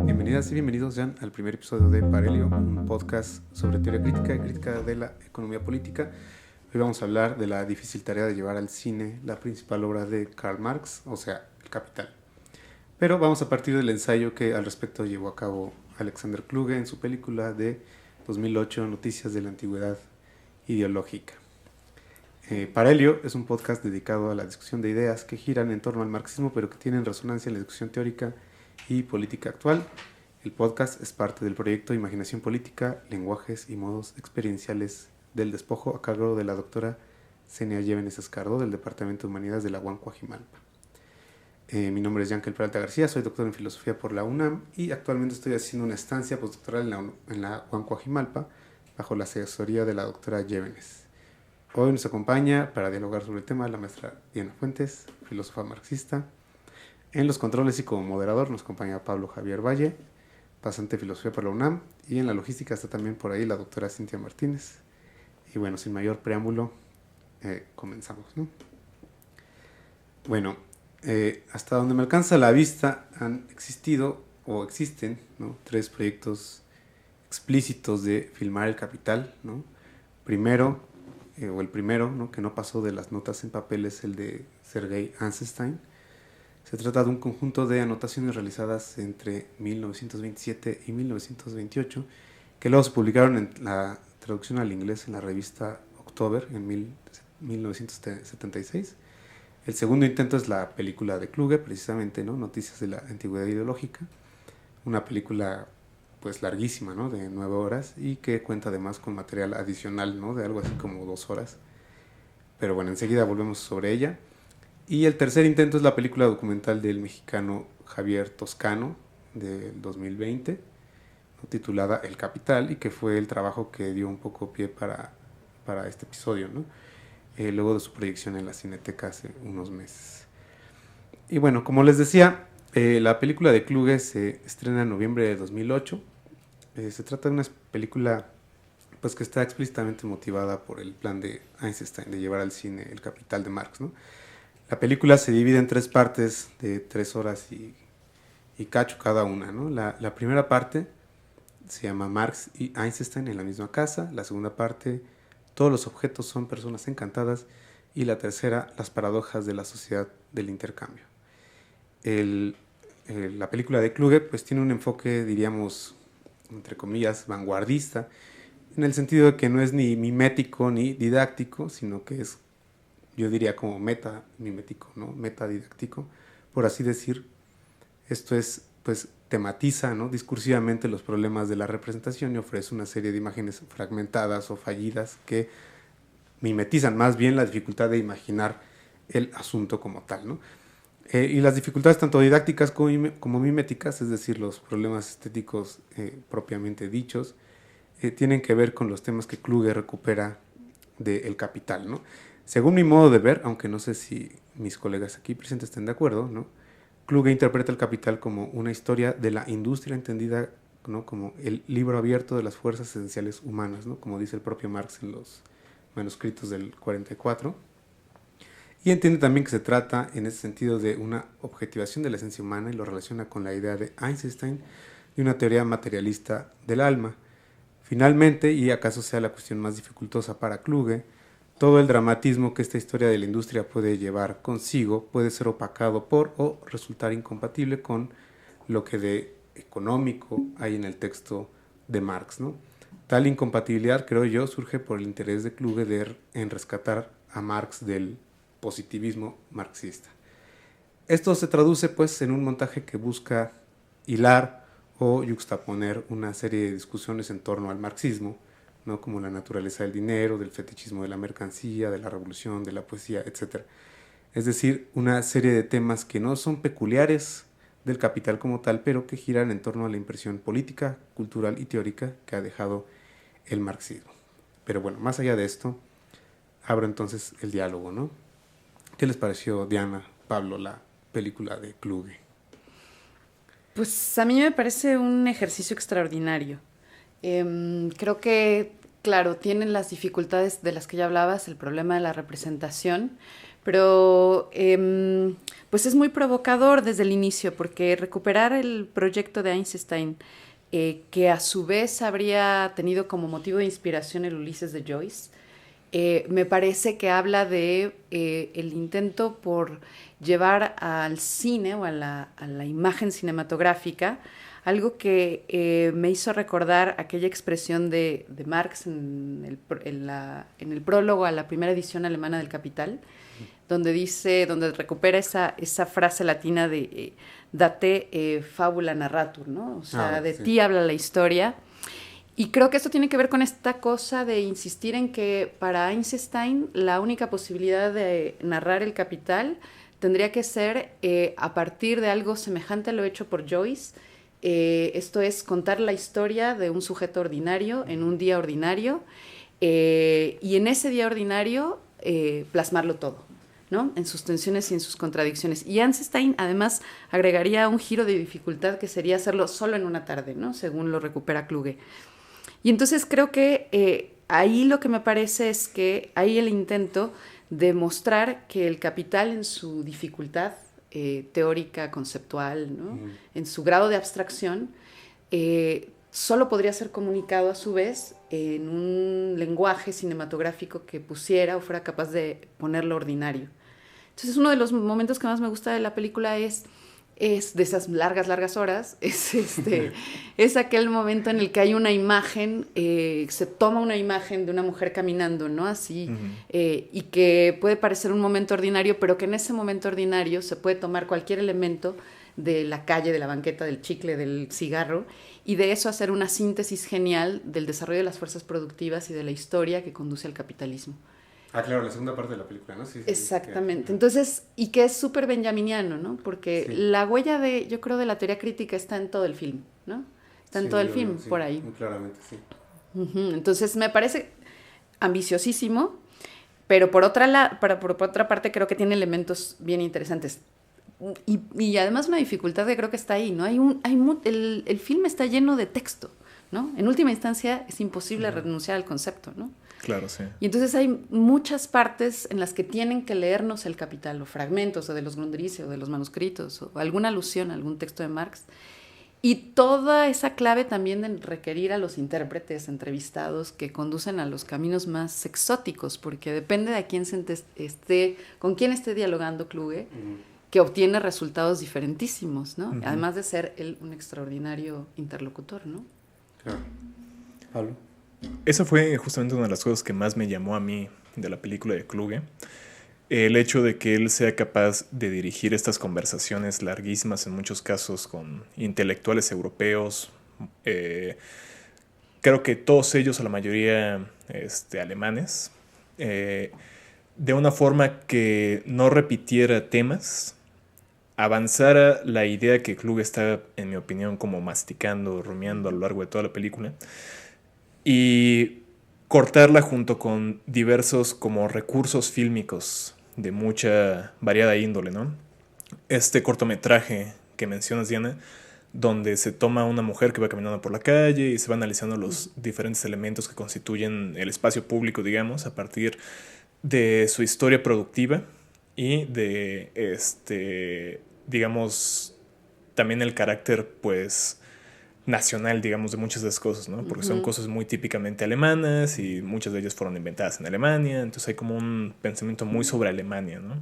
Bienvenidas y bienvenidos ya al primer episodio de Parelio, un podcast sobre teoría crítica y crítica de la economía política. Hoy vamos a hablar de la difícil tarea de llevar al cine la principal obra de Karl Marx, o sea, El Capital. Pero vamos a partir del ensayo que al respecto llevó a cabo Alexander Kluge en su película de 2008, Noticias de la Antigüedad Ideológica. Parelio es un podcast dedicado a la discusión de ideas que giran en torno al marxismo, pero que tienen resonancia en la discusión teórica y política actual. El podcast es parte del proyecto Imaginación Política, Lenguajes y Modos Experienciales del Despojo, a cargo de la doctora Zenia Llévenes Escardo, del Departamento de Humanidades de la UAM Coajimalpa. Mi nombre es Yankel Peralta García, soy doctor en Filosofía por la UNAM y actualmente estoy haciendo una estancia postdoctoral en la UAM Coajimalpa, bajo la asesoría de la doctora Llévenes. Hoy nos acompaña para dialogar sobre el tema la maestra Diana Fuentes, filósofa marxista. En los controles y como moderador nos acompaña Pablo Javier Valle, pasante de Filosofía por la UNAM, y en la logística está también por ahí la doctora Cintia Martínez. Y bueno, sin mayor preámbulo, comenzamos, ¿no? Bueno, hasta donde me alcanza la vista han existido o existen, ¿no?, 3 proyectos explícitos de filmar El Capital, ¿no? El primero, ¿no?, que no pasó de las notas en papel, es el de Sergei Eisenstein. Se trata de un conjunto de anotaciones realizadas entre 1927 y 1928, que luego se publicaron en la traducción al inglés en la revista October en 1976. El segundo intento es la película de Kluge, precisamente, ¿no?, Noticias de la Antigüedad Ideológica, una película pues larguísima, ¿no?, de 9 horas, y que cuenta además con material adicional, ¿no?, de algo así como 2 horas. Pero bueno, enseguida volvemos sobre ella. Y el tercer intento es la película documental del mexicano Javier Toscano del 2020, ¿no?, titulada El Capital, y que fue el trabajo que dio un poco pie para este episodio, ¿no?, luego de su proyección en la Cineteca hace unos meses. Y bueno, como les decía, la película de Kluge se estrena en noviembre de 2008. Se trata de una película pues que está explícitamente motivada por el plan de Eisenstein de llevar al cine El Capital de Marx, ¿no? La película se divide en 3 partes de 3 horas y cacho cada una, ¿no? La primera parte se llama Marx y Eisenstein en la misma casa. La segunda parte, todos los objetos son personas encantadas. Y la tercera, las paradojas de la sociedad del intercambio. La película de Kluge pues tiene un enfoque, diríamos, entre comillas, vanguardista, en el sentido de que no es ni mimético ni didáctico, sino que es, yo diría, como metamimético, ¿no?, metadidáctico, por así decir. Esto es, pues, tematiza, ¿no?, discursivamente los problemas de la representación y ofrece una serie de imágenes fragmentadas o fallidas que mimetizan más bien la dificultad de imaginar el asunto como tal, ¿no? Y las dificultades tanto didácticas como miméticas, es decir, los problemas estéticos propiamente dichos, tienen que ver con los temas que Kluge recupera de El Capital, ¿no? Según mi modo de ver, aunque no sé si mis colegas aquí presentes estén de acuerdo, ¿no?, Kluge interpreta El Capital como una historia de la industria entendida, ¿no?, como el libro abierto de las fuerzas esenciales humanas, ¿no?, como dice el propio Marx en los manuscritos del 44. Y entiende también que se trata, en ese sentido, de una objetivación de la esencia humana y lo relaciona con la idea de Eisenstein de una teoría materialista del alma. Finalmente, y acaso sea la cuestión más dificultosa para Kluge, todo el dramatismo que esta historia de la industria puede llevar consigo puede ser opacado por o resultar incompatible con lo que de económico hay en el texto de Marx, ¿no? Tal incompatibilidad, creo yo, surge por el interés de Kluge en rescatar a Marx del positivismo marxista. Esto se traduce pues en un montaje que busca hilar o yuxtaponer una serie de discusiones en torno al marxismo, ¿no?, como la naturaleza del dinero, del fetichismo de la mercancía, de la revolución, de la poesía, etc. Es decir, una serie de temas que no son peculiares del Capital como tal, pero que giran en torno a la impresión política, cultural y teórica que ha dejado el marxismo. Pero bueno, más allá de esto, abro entonces el diálogo, ¿no? ¿Qué les pareció, Diana, Pablo, la película de Kluge? Pues a mí me parece un ejercicio extraordinario. Creo que claro, tienen las dificultades de las que ya hablabas, el problema de la representación, pero pues es muy provocador desde el inicio, porque recuperar el proyecto de Einstein, que a su vez habría tenido como motivo de inspiración el Ulises de Joyce, me parece que habla de el intento por llevar al cine o a la imagen cinematográfica algo que me hizo recordar aquella expresión de Marx en el prólogo a la primera edición alemana del Capital, donde recupera esa frase latina de date fábula narratur, ¿no? O sea, de Sí. ti habla la historia. Y creo que esto tiene que ver con esta cosa de insistir en que para Einstein la única posibilidad de narrar el Capital tendría que ser a partir de algo semejante a lo hecho por Joyce. Esto es contar la historia de un sujeto ordinario en un día ordinario, y en ese día ordinario plasmarlo todo, ¿no? En sus tensiones y en sus contradicciones. Y Einstein además agregaría un giro de dificultad que sería hacerlo solo en una tarde, ¿no? Según lo recupera Kluge. Y entonces creo que ahí lo que me parece es que hay el intento de mostrar que el Capital en su dificultad teórica, conceptual, ¿no? En su grado de abstracción, solo podría ser comunicado a su vez en un lenguaje cinematográfico que pusiera o fuera capaz de ponerlo ordinario. Entonces uno de los momentos que más me gusta de la película es de esas largas horas, es aquel momento en el que hay una imagen, se toma una imagen de una mujer caminando, ¿no? Así, y que puede parecer un momento ordinario, pero que en ese momento ordinario se puede tomar cualquier elemento de la calle, de la banqueta, del chicle, del cigarro, y de eso hacer una síntesis genial del desarrollo de las fuerzas productivas y de la historia que conduce al capitalismo. Claro, la segunda parte de la película, ¿no? Sí, Exactamente. Entonces, y que es súper benjaminiano, ¿no? Porque la huella yo creo, de la teoría crítica está en todo el film, ¿no? Está en todo el film, por ahí. Muy claramente, sí. Entonces, me parece ambiciosísimo, pero por otra parte creo que tiene elementos bien interesantes. Y además una dificultad que creo que está ahí, ¿no? El film está lleno de texto, ¿no? En última instancia es imposible renunciar al concepto, ¿no? Claro, sí. Y entonces hay muchas partes en las que tienen que leernos el Capital, o fragmentos, o de los Grundrisse, o de los manuscritos, o alguna alusión a algún texto de Marx. Y toda esa clave también de requerir a los intérpretes entrevistados que conducen a los caminos más exóticos, porque depende de a quién con quién esté dialogando Kluge, que obtiene resultados diferentísimos, ¿no? Además de ser él un extraordinario interlocutor, ¿no? Claro. Pablo. Esa fue justamente una de las cosas que más me llamó a mí de la película de Kluge. El hecho de que él sea capaz de dirigir estas conversaciones larguísimas, en muchos casos con intelectuales europeos. Creo que todos ellos, o la mayoría alemanes, de una forma que no repitiera temas, avanzara la idea que Kluge está, en mi opinión, como masticando, rumiando a lo largo de toda la película, y cortarla junto con diversos como recursos fílmicos de mucha variada índole, ¿no? Este cortometraje que mencionas, Diana, donde se toma una mujer que va caminando por la calle y se va analizando los diferentes elementos que constituyen el espacio público, digamos, a partir de su historia productiva y de, digamos, también el carácter, pues, nacional, digamos, de muchas de las cosas, ¿no? Porque son cosas muy típicamente alemanas y muchas de ellas fueron inventadas en Alemania, entonces hay como un pensamiento muy sobre Alemania, ¿no?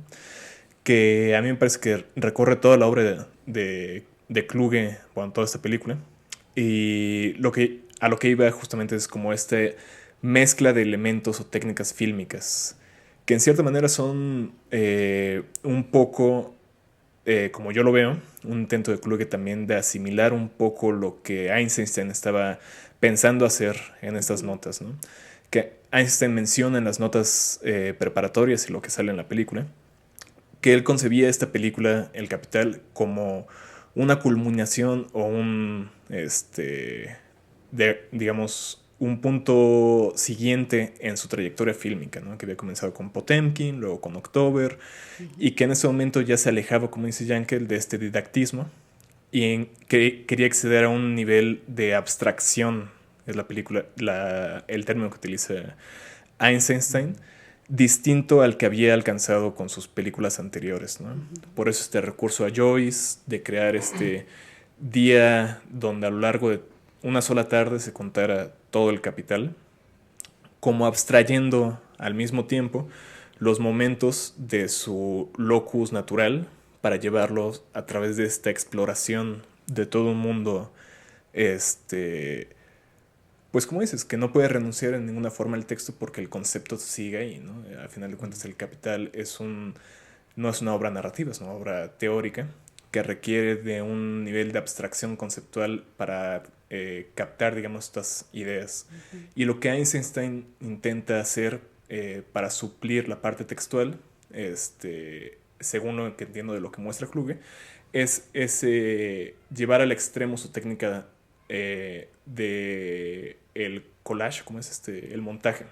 Que a mí me parece que recorre toda la obra de Kluge, bueno, toda esta película, y a lo que iba justamente es como esta mezcla de elementos o técnicas fílmicas que en cierta manera son un poco, como yo lo veo, un intento de Kluge también de asimilar un poco lo que Einstein estaba pensando hacer en estas notas, ¿no? Que Einstein menciona en las notas preparatorias y lo que sale en la película, que él concebía esta película, El Capital, como una culminación o digamos, un punto siguiente en su trayectoria fílmica, ¿no? Que había comenzado con Potemkin, luego con October, y que en ese momento ya se alejaba, como dice Yankel, de este didactismo y que quería acceder a un nivel de abstracción es la película, el término que utiliza Eisenstein, distinto al que había alcanzado con sus películas anteriores, ¿no? Por eso este recurso a Joyce, de crear este día donde a lo largo de una sola tarde se contara todo el capital, como abstrayendo al mismo tiempo los momentos de su locus natural para llevarlos a través de esta exploración de todo un mundo, pues como dices, que no puede renunciar en ninguna forma al texto porque el concepto sigue ahí, ¿no? Al final de cuentas el Capital no es una obra narrativa, es una obra teórica que requiere de un nivel de abstracción conceptual para captar, digamos, estas ideas. Y lo que Eisenstein intenta hacer para suplir la parte textual, según lo que entiendo de lo que muestra Kluge, es llevar al extremo su técnica de el collage, como es el montaje,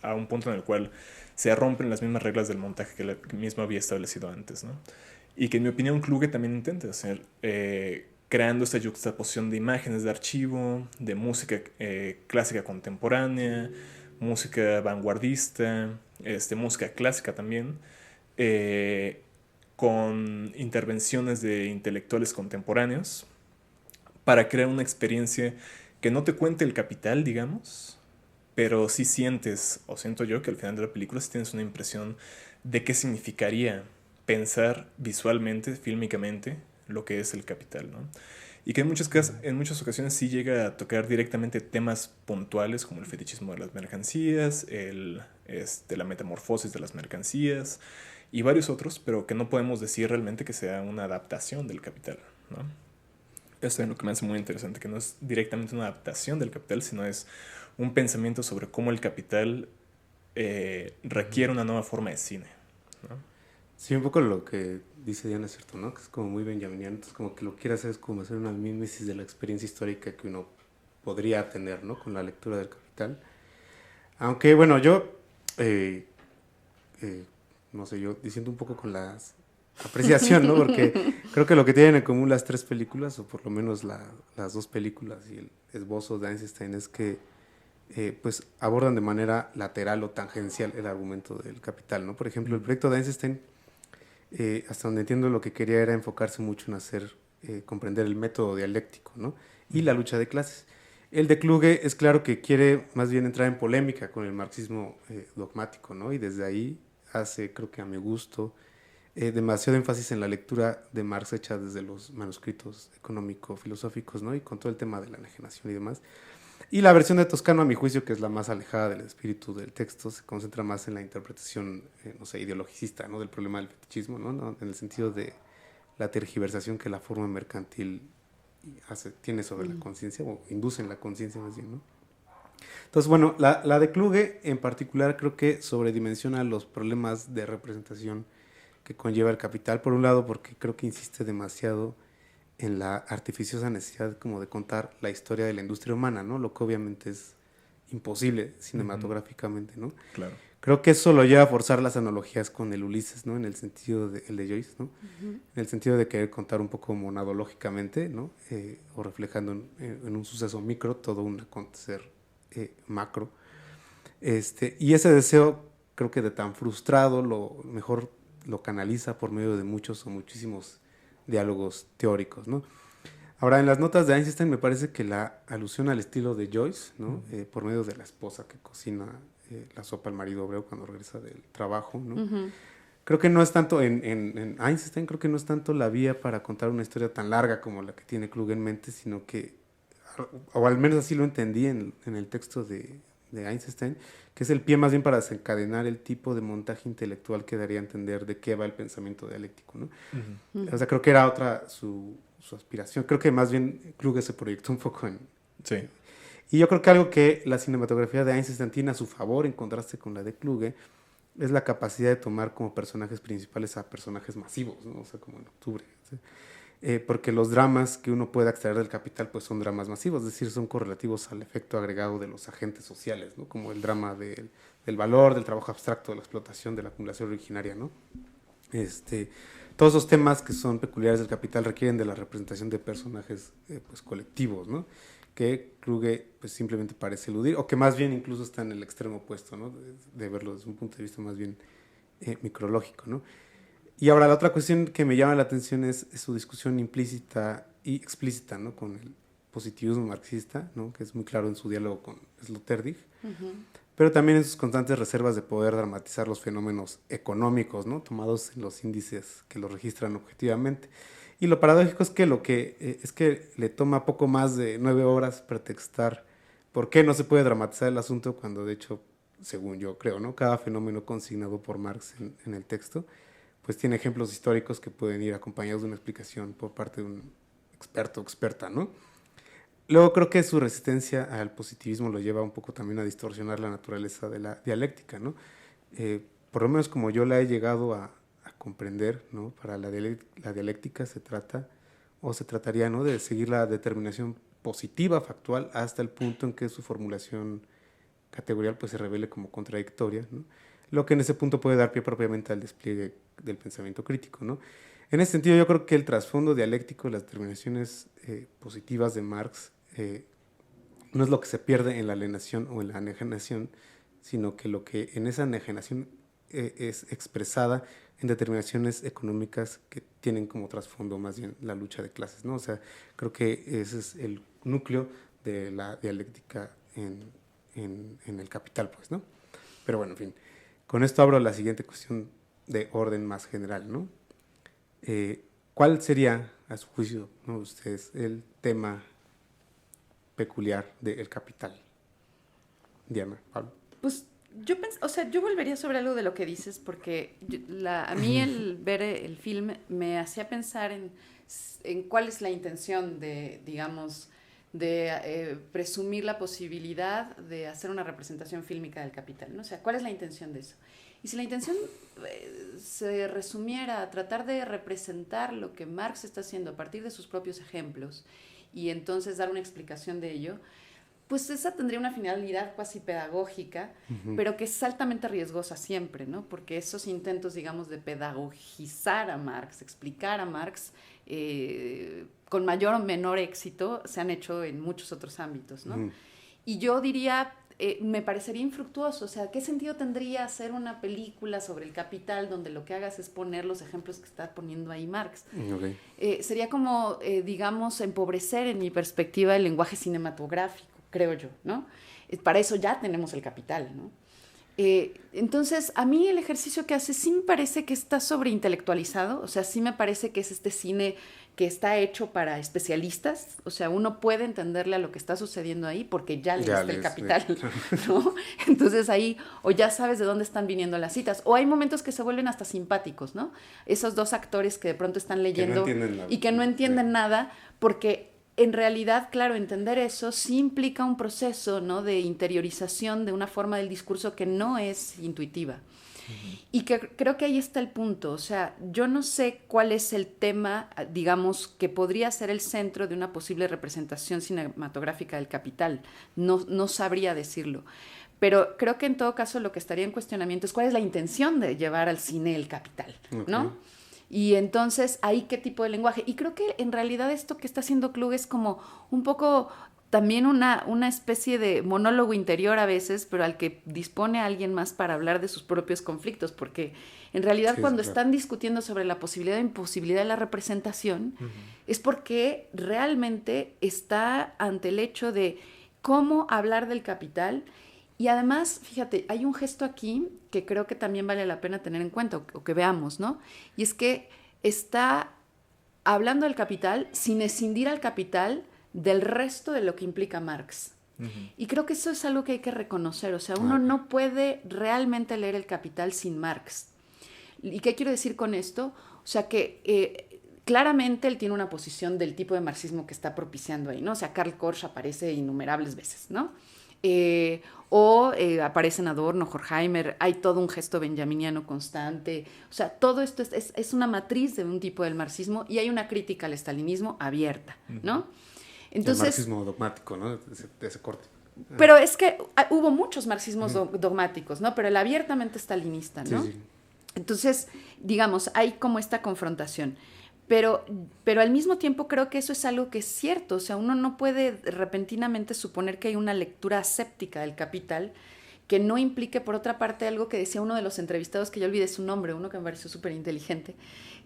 a un punto en el cual se rompen las mismas reglas del montaje que él mismo había establecido antes, ¿no? Y que en mi opinión Kluge también intenta hacer, creando esta juxtaposición de imágenes de archivo, de música clásica contemporánea, música vanguardista, música clásica también, con intervenciones de intelectuales contemporáneos, para crear una experiencia que no te cuente el capital, digamos, pero sí sientes, o siento yo, que al final de la película sí tienes una impresión de qué significaría pensar visualmente, fílmicamente, lo que es el capital, ¿no? Y que en muchas ocasiones sí llega a tocar directamente temas puntuales como el fetichismo de las mercancías, la metamorfosis de las mercancías y varios otros, pero que no podemos decir realmente que sea una adaptación del capital, ¿no? Esto es lo que me hace muy interesante, que no es directamente una adaptación del capital, sino es un pensamiento sobre cómo el capital requiere una nueva forma de cine, ¿no? Sí, un poco lo que dice Diana es cierto, ¿no? Que es como muy benjaminiano, entonces como que lo que quiere hacer es como hacer una mímesis de la experiencia histórica que uno podría tener, ¿no? Con la lectura del Capital. Aunque, bueno, yo, no sé, yo diciendo un poco con la apreciación, ¿no? Porque creo que lo que tienen en común las tres películas, o por lo menos las dos películas y el esbozo de Einstein, es que pues abordan de manera lateral o tangencial el argumento del Capital, ¿no? Por ejemplo, el proyecto de Einstein, hasta donde entiendo, lo que quería era enfocarse mucho en comprender el método dialéctico, ¿no? Y la lucha de clases. El de Kluge es claro que quiere más bien entrar en polémica con el marxismo dogmático, ¿no? Y desde ahí hace, creo que a mi gusto, demasiado énfasis en la lectura de Marx hecha desde los manuscritos económico-filosóficos, ¿no? Y con todo el tema de la enajenación y demás. Y la versión de Toscano, a mi juicio, que es la más alejada del espíritu del texto, se concentra más en la interpretación, no sé, ideologicista, ¿no? Del problema del fetichismo, ¿no? En el sentido de la tergiversación que la forma mercantil tiene sobre la conciencia, o induce en la conciencia más bien, ¿no? Entonces, bueno, la de Kluge en particular creo que sobredimensiona los problemas de representación que conlleva el Capital. Por un lado, porque creo que insiste demasiado en la artificiosa necesidad como de contar la historia de la industria humana, ¿no? Lo que obviamente es imposible cinematográficamente, ¿no? Claro. Creo que eso lo lleva a forzar las analogías con el Ulises, ¿no? En el sentido de Joyce, ¿no? En el sentido de querer contar un poco monadológicamente, ¿no? O reflejando en un suceso micro todo un acontecer macro. Y ese deseo, creo que de tan frustrado, lo mejor lo canaliza por medio de muchos o muchísimos diálogos teóricos, ¿no? Ahora, en las notas de Einstein me parece que la alusión al estilo de Joyce, ¿no? Por medio de la esposa que cocina la sopa al marido obrero cuando regresa del trabajo, ¿no? Creo que no es tanto, en Einstein creo que no es tanto la vía para contar una historia tan larga como la que tiene Kluge en mente, sino que, o al menos así lo entendí en el texto de Einstein, que es el pie más bien para desencadenar el tipo de montaje intelectual que daría a entender de qué va el pensamiento dialéctico, ¿no? O sea, creo que era otra su aspiración. Creo que más bien Kluge se proyectó un poco en... Sí. Y yo creo que algo que la cinematografía de Einstein tiene a su favor, en contraste con la de Kluge, es la capacidad de tomar como personajes principales a personajes masivos, ¿no? O sea, como en Octubre, ¿sí? Porque los dramas que uno puede extraer del Capital pues son dramas masivos, es decir, son correlativos al efecto agregado de los agentes sociales, ¿no? Como el drama del valor, del trabajo abstracto, de la explotación, de la acumulación originaria, ¿no? Todos esos temas que son peculiares del Capital requieren de la representación de personajes pues colectivos, ¿no? que Kluge pues simplemente parece eludir, o que más bien incluso está en el extremo opuesto, ¿no? De verlo desde un punto de vista más bien micrológico, ¿no? Y ahora la otra cuestión que me llama la atención es su discusión implícita y explícita, ¿no? Con el positivismo marxista, ¿no? Que es muy claro en su diálogo con Sloterdijk, pero también en sus constantes reservas de poder dramatizar los fenómenos económicos, ¿no? Tomados en los índices que los registran objetivamente. Y lo paradójico es que es que le toma poco más de 9 horas pretextar por qué no se puede dramatizar el asunto cuando de hecho, según yo creo, ¿no? Cada fenómeno consignado por Marx en el texto pues tiene ejemplos históricos que pueden ir acompañados de una explicación por parte de un experto o experta, ¿no? Luego creo que su resistencia al positivismo lo lleva un poco también a distorsionar la naturaleza de la dialéctica, ¿no? Por lo menos como yo la he llegado a comprender, ¿no? Para la dialéctica se trataría, ¿no? De seguir la determinación positiva factual hasta el punto en que su formulación categorial pues se revele como contradictoria, ¿no? Lo que en ese punto puede dar pie propiamente al despliegue del pensamiento crítico, ¿no? En ese sentido yo creo que el trasfondo dialéctico, las determinaciones positivas de Marx, no es lo que se pierde en la alienación o en la anegación, sino que lo que en esa anegación es expresada en determinaciones económicas que tienen como trasfondo más bien la lucha de clases, ¿no? O sea, creo que ese es el núcleo de la dialéctica en el Capital, pues, ¿no? Pero bueno, en fin, con esto abro la siguiente cuestión de orden más general, ¿no? ¿Cuál sería, a su juicio, ¿no? Ustedes, el tema peculiar del Capital? Diana, Pablo. Pues yo volvería sobre algo de lo que dices, porque a mí el ver el film me hacía pensar en cuál es la intención de, digamos, de presumir la posibilidad de hacer una representación fílmica del Capital, ¿no? O sea, ¿cuál es la intención de eso? Y si la intención se resumiera a tratar de representar lo que Marx está haciendo a partir de sus propios ejemplos y entonces dar una explicación de ello, pues esa tendría una finalidad cuasi pedagógica, pero que es altamente riesgosa siempre, ¿no? Porque esos intentos, digamos, de pedagogizar a Marx, explicar a Marx, con mayor o menor éxito, se han hecho en muchos otros ámbitos, ¿no? Y yo diría, me parecería infructuoso, o sea, ¿qué sentido tendría hacer una película sobre el Capital donde lo que hagas es poner los ejemplos que está poniendo ahí Marx? Okay. Sería como, digamos, empobrecer en mi perspectiva el lenguaje cinematográfico, creo yo, ¿no? Para eso ya tenemos el Capital, ¿no? Entonces, a mí el ejercicio que hace sí me parece que está sobreintelectualizado, o sea, sí me parece que es este cine que está hecho para especialistas, o sea, uno puede entenderle a lo que está sucediendo ahí porque ya leíste el Capital, ¿no? Entonces ahí, o ya sabes de dónde están viniendo las citas, o hay momentos que se vuelven hasta simpáticos, ¿no? Esos dos actores que de pronto están leyendo y que no entienden nada, porque en realidad, claro, entender eso sí implica un proceso, ¿no? De interiorización de una forma del discurso que no es intuitiva. Y que creo que ahí está el punto, o sea, yo no sé cuál es el tema, digamos, que podría ser el centro de una posible representación cinematográfica del Capital, no sabría decirlo, pero creo que en todo caso lo que estaría en cuestionamiento es cuál es la intención de llevar al cine el Capital, ¿no? Okay. Y entonces, ahí qué tipo de lenguaje, y creo que en realidad esto que está haciendo Kluge es como un poco también una especie de monólogo interior a veces, pero al que dispone a alguien más para hablar de sus propios conflictos, porque en realidad cuando están discutiendo sobre la posibilidad o imposibilidad de la representación, es porque realmente está ante el hecho de cómo hablar del Capital. Y además, fíjate, hay un gesto aquí que creo que también vale la pena tener en cuenta o que veamos, ¿no? Y es que está hablando del Capital sin escindir al Capital del resto de lo que implica Marx. Y creo que eso es algo que hay que reconocer. O sea, uno no puede realmente leer el Capital sin Marx. ¿Y qué quiero decir con esto? O sea, que claramente él tiene una posición del tipo de marxismo que está propiciando ahí, ¿no? O sea, Karl Korsch aparece innumerables veces, ¿no? Aparecen Adorno, Horkheimer, hay todo un gesto benjaminiano constante, o sea, todo esto es una matriz de un tipo del marxismo y hay una crítica al estalinismo abierta, ¿no? Entonces, el marxismo dogmático, ¿no? De ese corte. Pero es que hubo muchos marxismos dogmáticos, ¿no? Pero el abiertamente stalinista, ¿no? Sí. Entonces, digamos, hay como esta confrontación. Pero al mismo tiempo creo que eso es algo que es cierto. O sea, uno no puede repentinamente suponer que hay una lectura aséptica del Capital que no implique, por otra parte, algo que decía uno de los entrevistados, que yo olvidé su nombre, uno que me pareció súper inteligente,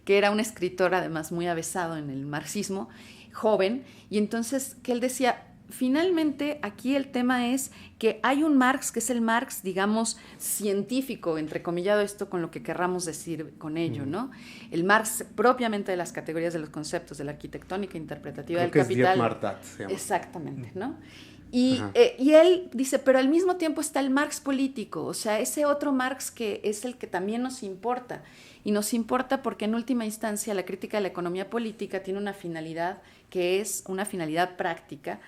que era un escritor además muy avesado en el marxismo, joven, y entonces que él decía, finalmente aquí el tema es que hay un Marx, que es el Marx, digamos, científico, entrecomillado esto con lo que querramos decir con ello, ¿no? El Marx propiamente de las categorías de los conceptos, de la arquitectónica interpretativa del Capital. Martat, se llama. Exactamente, ¿no? Y él dice, pero al mismo tiempo está el Marx político, o sea, ese otro Marx que es el que también nos importa. Y nos importa porque en última instancia la crítica de la economía política tiene una finalidad que es una finalidad práctica.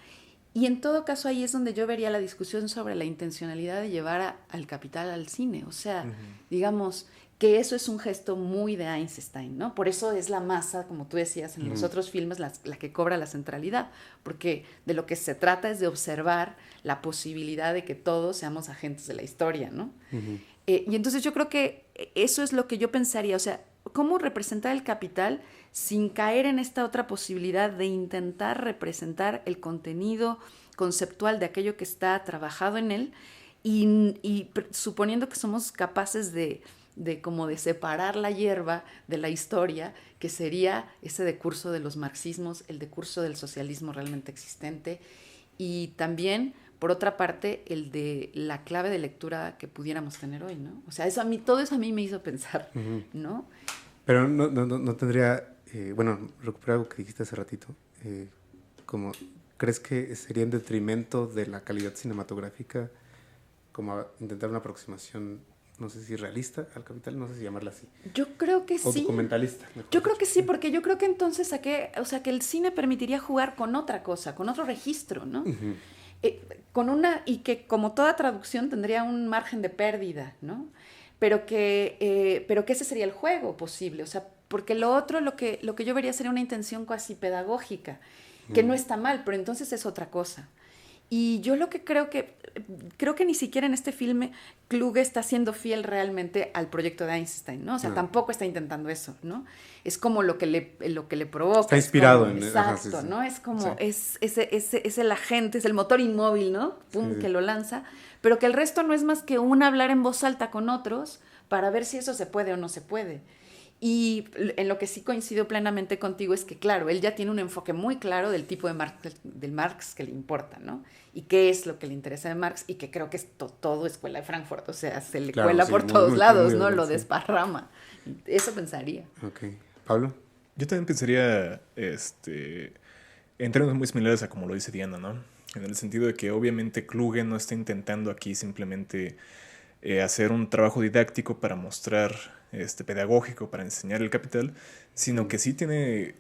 Y en todo caso ahí es donde yo vería la discusión sobre la intencionalidad de llevar al Capital al cine. O sea, digamos que eso es un gesto muy de Eisenstein, ¿no? Por eso es la masa, como tú decías, en los otros filmes la que cobra la centralidad, porque de lo que se trata es de observar la posibilidad de que todos seamos agentes de la historia, ¿no? Y entonces yo creo que eso es lo que yo pensaría, o sea, cómo representar el Capital sin caer en esta otra posibilidad de intentar representar el contenido conceptual de aquello que está trabajado en él y suponiendo que somos capaces de como de separar la hierba de la historia, que sería ese decurso de los marxismos, el decurso del socialismo realmente existente, y también, por otra parte, el de la clave de lectura que pudiéramos tener hoy, ¿no? O sea, todo eso a mí me hizo pensar, ¿no? Pero no tendría, bueno, recuperar algo que dijiste hace ratito, como, ¿crees que sería en detrimento de la calidad cinematográfica como intentar una aproximación, no sé si realista al Capital, no sé si llamarla así? Yo creo que o sí. Documentalista. Yo creo que sí, porque yo creo que entonces que el cine permitiría jugar con otra cosa, con otro registro, ¿no? Y que como toda traducción tendría un margen de pérdida, ¿no? Pero que ese sería el juego posible, o sea, porque lo otro, lo que yo vería sería una intención casi pedagógica, que no está mal, pero entonces es otra cosa. Y yo lo que creo que ni siquiera en este filme Kluge está siendo fiel realmente al proyecto de Einstein, ¿no? O sea, tampoco está intentando eso, ¿no? Es como lo que le provoca. Está inspirado en exacto, ¿no? Es como, es el agente, es el motor inmóvil, ¿no? Pum, que lo lanza, pero que el resto no es más que un hablar en voz alta con otros para ver si eso se puede o no se puede. Y en lo que sí coincido plenamente contigo es que, claro, él ya tiene un enfoque muy claro del tipo de del Marx que le importa, ¿no? Y qué es lo que le interesa de Marx, y que creo que es todo escuela de Frankfurt, o sea, se le cuela por todos lados, ¿no? Lo desparrama. Eso pensaría. Ok. ¿Pablo? Yo también pensaría en términos muy similares a como lo dice Diana, ¿no? En el sentido de que obviamente Kluge no está intentando aquí simplemente hacer un trabajo didáctico para mostrar, pedagógico, para enseñar el Capital, sino que sí tiene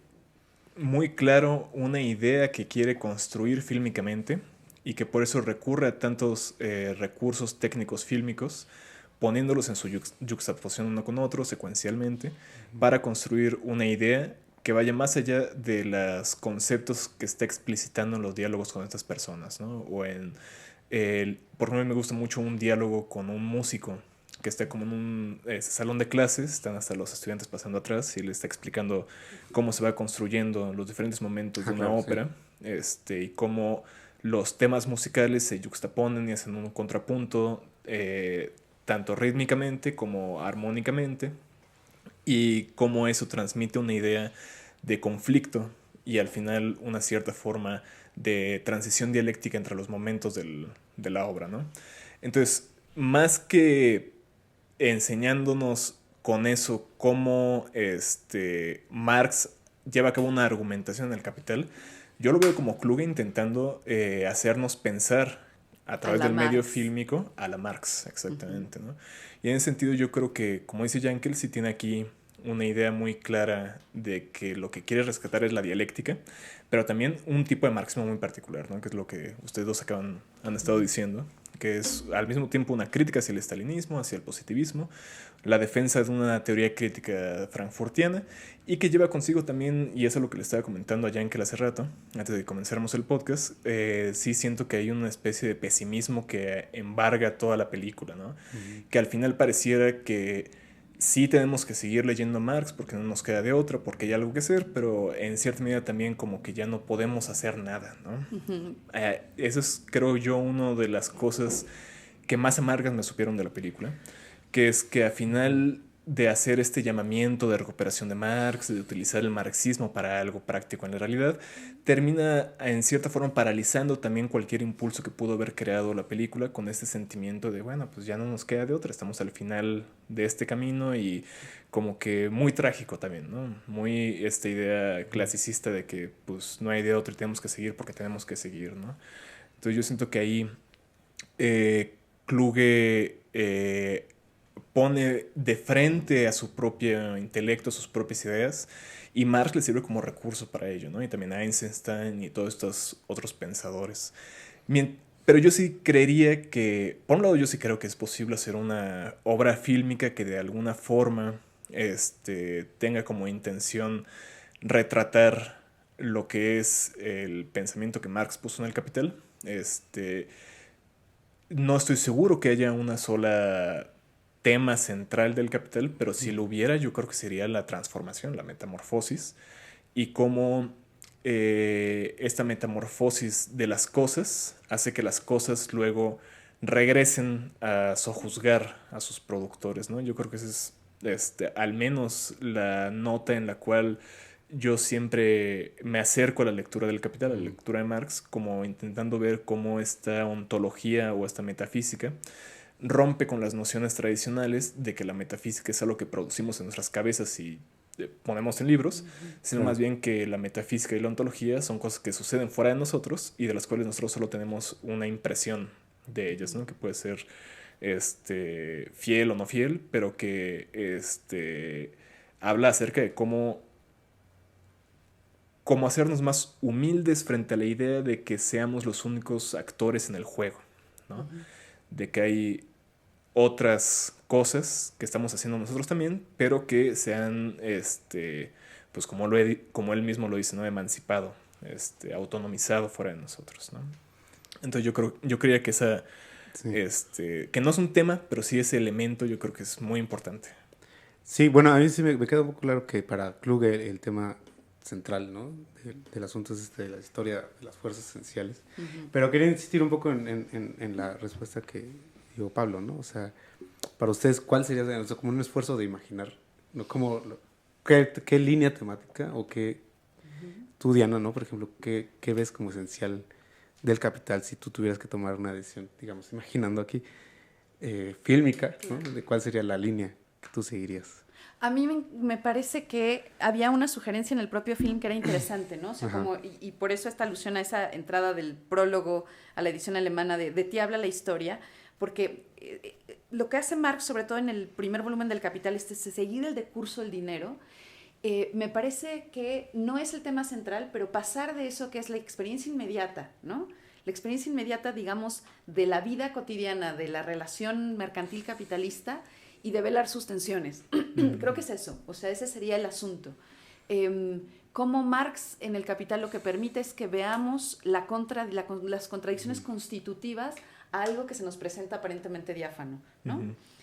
muy claro una idea que quiere construir fílmicamente y que por eso recurre a tantos recursos técnicos fílmicos, poniéndolos en su yuxtaposición uno con otro, secuencialmente, para construir una idea que vaya más allá de los conceptos que está explicitando en los diálogos con estas personas, ¿no? O por ejemplo, me gusta mucho un diálogo con un músico que está como en un salón de clases, están hasta los estudiantes pasando atrás y le está explicando cómo se va construyendo los diferentes momentos de una ópera, y cómo los temas musicales se yuxtaponen y hacen un contrapunto, tanto rítmicamente como armónicamente, y cómo eso transmite una idea de conflicto y al final una cierta forma de transición dialéctica entre los momentos de la obra, ¿no? Entonces, más que enseñándonos con eso cómo Marx lleva a cabo una argumentación en el Capital, yo lo veo como Kluge intentando hacernos pensar a través del medio fílmico a la Marx, exactamente, ¿no? Y en ese sentido yo creo que, como dice Yankel, sí tiene aquí una idea muy clara de que lo que quiere rescatar es la dialéctica, pero también un tipo de marxismo muy particular, ¿no? Que es lo que ustedes dos han estado diciendo, que es al mismo tiempo una crítica hacia el estalinismo, hacia el positivismo, la defensa de una teoría crítica frankfurtiana, y que lleva consigo también, y eso es lo que le estaba comentando a Yankel hace rato, antes de que comenzáramos el podcast, sí siento que hay una especie de pesimismo que embarga toda la película, ¿no? Que al final pareciera que sí tenemos que seguir leyendo a Marx porque no nos queda de otra, porque hay algo que hacer, pero en cierta medida también como que ya no podemos hacer nada, ¿no? Eso es, creo yo, una de las cosas que más amargas me supieron de la película, que es que al final de hacer este llamamiento de recuperación de Marx, de utilizar el marxismo para algo práctico en la realidad, termina en cierta forma paralizando también cualquier impulso que pudo haber creado la película con este sentimiento de, bueno, pues ya no nos queda de otra, estamos al final de este camino y como que muy trágico también, ¿no? Muy esta idea clasicista de que pues no hay de otra y tenemos que seguir porque tenemos que seguir, ¿no? Entonces yo siento que ahí Kluge pone de frente a su propio intelecto, a sus propias ideas, y Marx le sirve como recurso para ello, ¿no? Y también Einstein y todos estos otros pensadores. Pero yo sí creería que, por un lado yo sí creo que es posible hacer una obra fílmica que de alguna forma tenga como intención retratar lo que es el pensamiento que Marx puso en el Capital. No estoy seguro que haya una sola tema central del Capital, pero si lo hubiera, yo creo que sería la transformación, la metamorfosis, y cómo esta metamorfosis de las cosas hace que las cosas luego regresen a sojuzgar a sus productores, ¿no? Yo creo que esa es al menos la nota en la cual yo siempre me acerco a la lectura del Capital, a la lectura de Marx, como intentando ver cómo esta ontología o esta metafísica rompe con las nociones tradicionales de que la metafísica es algo que producimos en nuestras cabezas y ponemos en libros, sino más bien que la metafísica y la ontología son cosas que suceden fuera de nosotros y de las cuales nosotros solo tenemos una impresión de ellas, ¿no? Que puede ser fiel o no fiel, pero que habla acerca de cómo hacernos más humildes frente a la idea de que seamos los únicos actores en el juego, ¿no? De que hay otras cosas que estamos haciendo nosotros también, pero que sean, pues como él mismo lo dice, ¿no? Emancipado, autonomizado fuera de nosotros, ¿no? Entonces yo creía que que no es un tema, pero sí ese elemento yo creo que es muy importante. Sí, bueno, a mí sí me queda un poco claro que para Kluge el tema central, ¿no? Del asunto es de la historia de las fuerzas esenciales. Pero quería insistir un poco en la respuesta que dio Pablo, ¿no? O sea, para ustedes, ¿cuál sería, o sea, como un esfuerzo de imaginar, ¿no? ¿Qué línea temática o qué, tú, Diana, ¿no? Por ejemplo, ¿qué ves como esencial del Capital si tú tuvieras que tomar una decisión, digamos, imaginando aquí, fílmica, ¿no? ¿De cuál sería la línea que tú seguirías? A mí me parece que había una sugerencia en el propio film que era interesante, ¿no? O sea, y por eso esta alusión a esa entrada del prólogo a la edición alemana de ti habla la historia, porque lo que hace Marx, sobre todo en el primer volumen del Capital, es seguir el decurso del dinero. Me parece que no es el tema central, pero pasar de eso que es la experiencia inmediata, ¿no? La experiencia inmediata, digamos, de la vida cotidiana, de la relación mercantil capitalista, y develar sus tensiones. Creo que es eso, o sea, ese sería el asunto. Cómo Marx en el Capital lo que permite es que veamos las contradicciones constitutivas a algo que se nos presenta aparentemente diáfano, ¿no?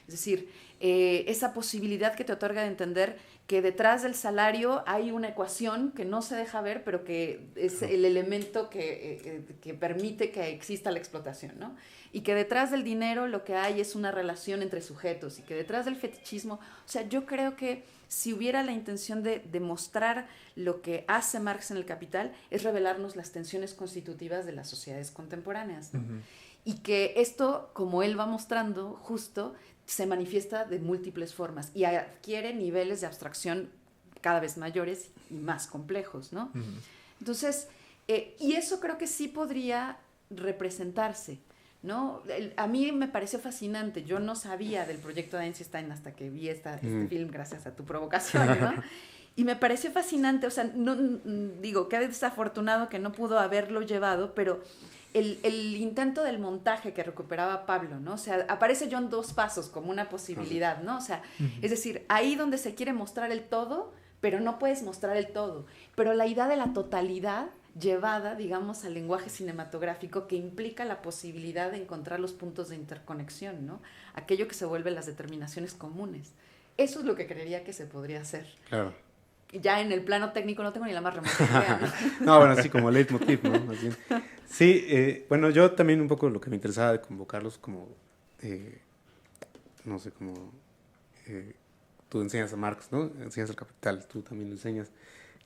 Es decir, esa posibilidad que te otorga de entender que detrás del salario hay una ecuación que no se deja ver, pero que es el elemento que permite que exista la explotación, ¿no? Y que detrás del dinero lo que hay es una relación entre sujetos y que detrás del fetichismo, o sea, yo creo que si hubiera la intención de demostrar lo que hace Marx en el Capital, es revelarnos las tensiones constitutivas de las sociedades contemporáneas, ¿no? Y que esto, como él va mostrando, justo se manifiesta de múltiples formas y adquiere niveles de abstracción cada vez mayores y más complejos, ¿no? Entonces, y eso creo que sí podría representarse, ¿no? A mí me pareció fascinante. Yo no sabía del proyecto de Einstein hasta que vi este film gracias a tu provocación, ¿no? Y me pareció fascinante, o sea, no, digo, qué desafortunado que no pudo haberlo llevado, pero el intento del montaje que recuperaba Pablo, ¿no? O sea, aparece John dos pasos como una posibilidad, ¿no? O sea, es decir, ahí donde se quiere mostrar el todo, pero no puedes mostrar el todo. Pero la idea de la totalidad llevada, digamos, al lenguaje cinematográfico que implica la posibilidad de encontrar los puntos de interconexión, ¿no? Aquello que se vuelve las determinaciones comunes. Eso es lo que creería que se podría hacer. Claro. Ya en el plano técnico no tengo ni la más remota idea. No, bueno, así como leitmotiv, ¿no? Más bien. Sí, bueno, yo también un poco lo que me interesaba de convocarlos como, no sé, como tú enseñas a Marx, ¿no? Enseñas el Capital, tú también lo enseñas.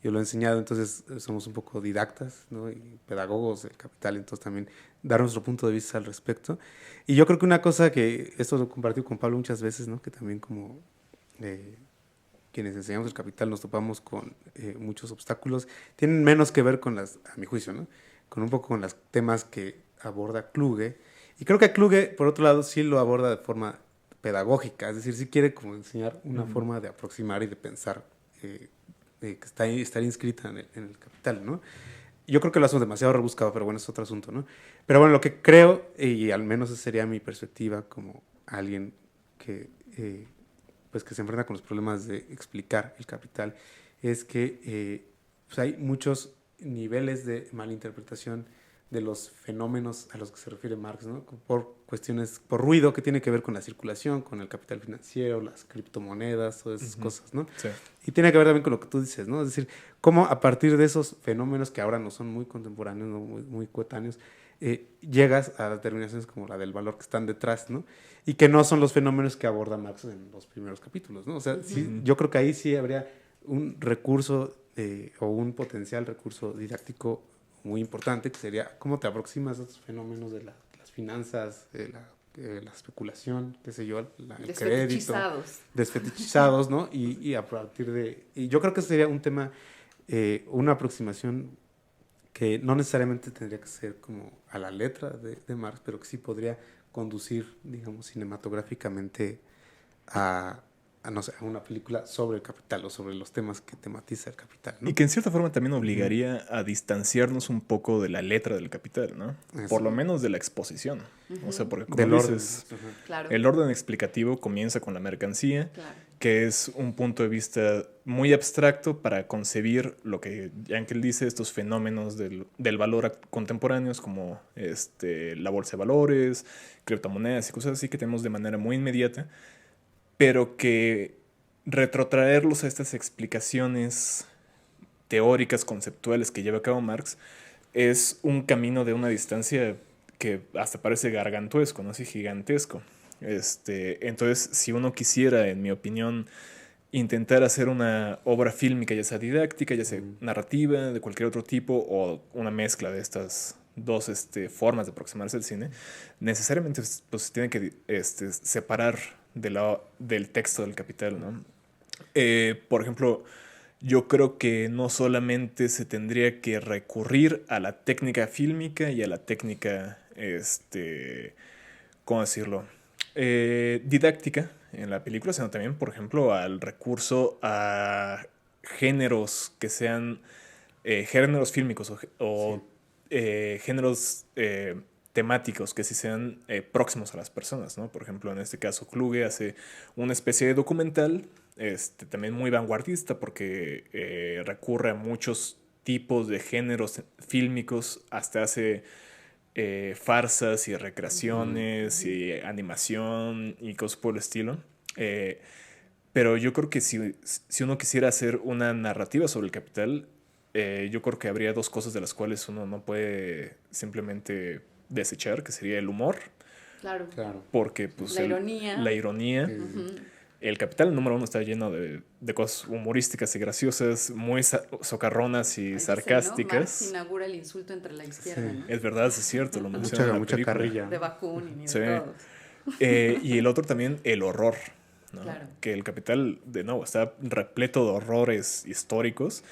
Yo lo he enseñado, entonces somos un poco didactas, ¿no? Y pedagogos del Capital, entonces también dar nuestro punto de vista al respecto. Y yo creo que una cosa que, esto lo he compartido con Pablo muchas veces, ¿no? Que también como quienes enseñamos el Capital nos topamos con muchos obstáculos, tienen menos que ver con las, a mi juicio, ¿no? Con un poco con los temas que aborda Kluge. Y creo que Kluge, por otro lado, sí lo aborda de forma pedagógica, es decir, sí quiere como enseñar una forma de aproximar y de pensar que está inscrita en el Capital, ¿no? Yo creo que lo hacemos demasiado rebuscado, pero bueno, es otro asunto, ¿no? Pero bueno, lo que creo, y al menos esa sería mi perspectiva como alguien que, pues que se enfrenta con los problemas de explicar el Capital, es que pues hay muchos niveles de malinterpretación de los fenómenos a los que se refiere Marx, ¿no? Por cuestiones, por ruido que tiene que ver con la circulación, con el capital financiero, las criptomonedas, todas esas cosas, ¿no? Sí. Y tiene que ver también con lo que tú dices, ¿no? Es decir, cómo a partir de esos fenómenos que ahora no son muy contemporáneos, no muy coetáneos, llegas a determinaciones como la del valor que están detrás, ¿no? Y que no son los fenómenos que aborda Marx en los primeros capítulos, ¿no? O sea, sí, yo creo que ahí sí habría un recurso o un potencial recurso didáctico muy importante, que sería cómo te aproximas a estos fenómenos de las finanzas, la especulación, qué sé yo, el crédito. Desfetichizados, ¿no? Y a partir de... Y yo creo que sería un tema, una aproximación que no necesariamente tendría que ser como a la letra de Marx, pero que sí podría conducir, digamos, cinematográficamente no sé, a una película sobre el capital o sobre los temas que tematiza el capital, ¿no? Y que en cierta forma también obligaría a distanciarnos un poco de la letra del Capital, ¿no? Eso. Por lo menos de la exposición. O sea, porque como Del dices, orden. Claro. el orden explicativo comienza con la mercancía, Claro. que es un punto de vista muy abstracto para concebir lo que Yankel dice, estos fenómenos del valor contemporáneos como la bolsa de valores, criptomonedas y cosas así que tenemos de manera muy inmediata, pero que retrotraerlos a estas explicaciones teóricas, conceptuales que lleva a cabo Marx es un camino de una distancia que hasta parece gargantuesco, ¿no? Así gigantesco. Entonces, si uno quisiera, en mi opinión, intentar hacer una obra fílmica, ya sea didáctica, ya sea narrativa, de cualquier otro tipo, o una mezcla de estas dos formas de aproximarse al cine, necesariamente pues, tiene que separar del texto del Capital, ¿no? Por ejemplo, yo creo que no solamente se tendría que recurrir a la técnica fílmica y a la técnica, ¿cómo decirlo? Didáctica en la película, sino también, por ejemplo, al recurso a géneros que sean géneros fílmicos o géneros temáticos que sí sean próximos a las personas, ¿no? Por ejemplo, en este caso, Kluge hace una especie de documental también muy vanguardista porque recurre a muchos tipos de géneros fílmicos, hasta hace farsas y recreaciones y animación y cosas por el estilo. Pero yo creo que si uno quisiera hacer una narrativa sobre el capital, yo creo que habría dos cosas de las cuales uno no puede simplemente desechar, que sería el humor. Claro. Porque pues la ironía. La ironía. El Capital número 1 está lleno de cosas humorísticas y graciosas, muy socarronas y sarcásticas. Marx inaugura el insulto entre la izquierda, Sí. ¿no? Es verdad, es cierto, lo menciona en la Mucha película. carrilla. De Bakunin y Sí. de todos. Y el otro también, el horror, ¿no? Claro. Que el Capital, de nuevo, está repleto de horrores históricos,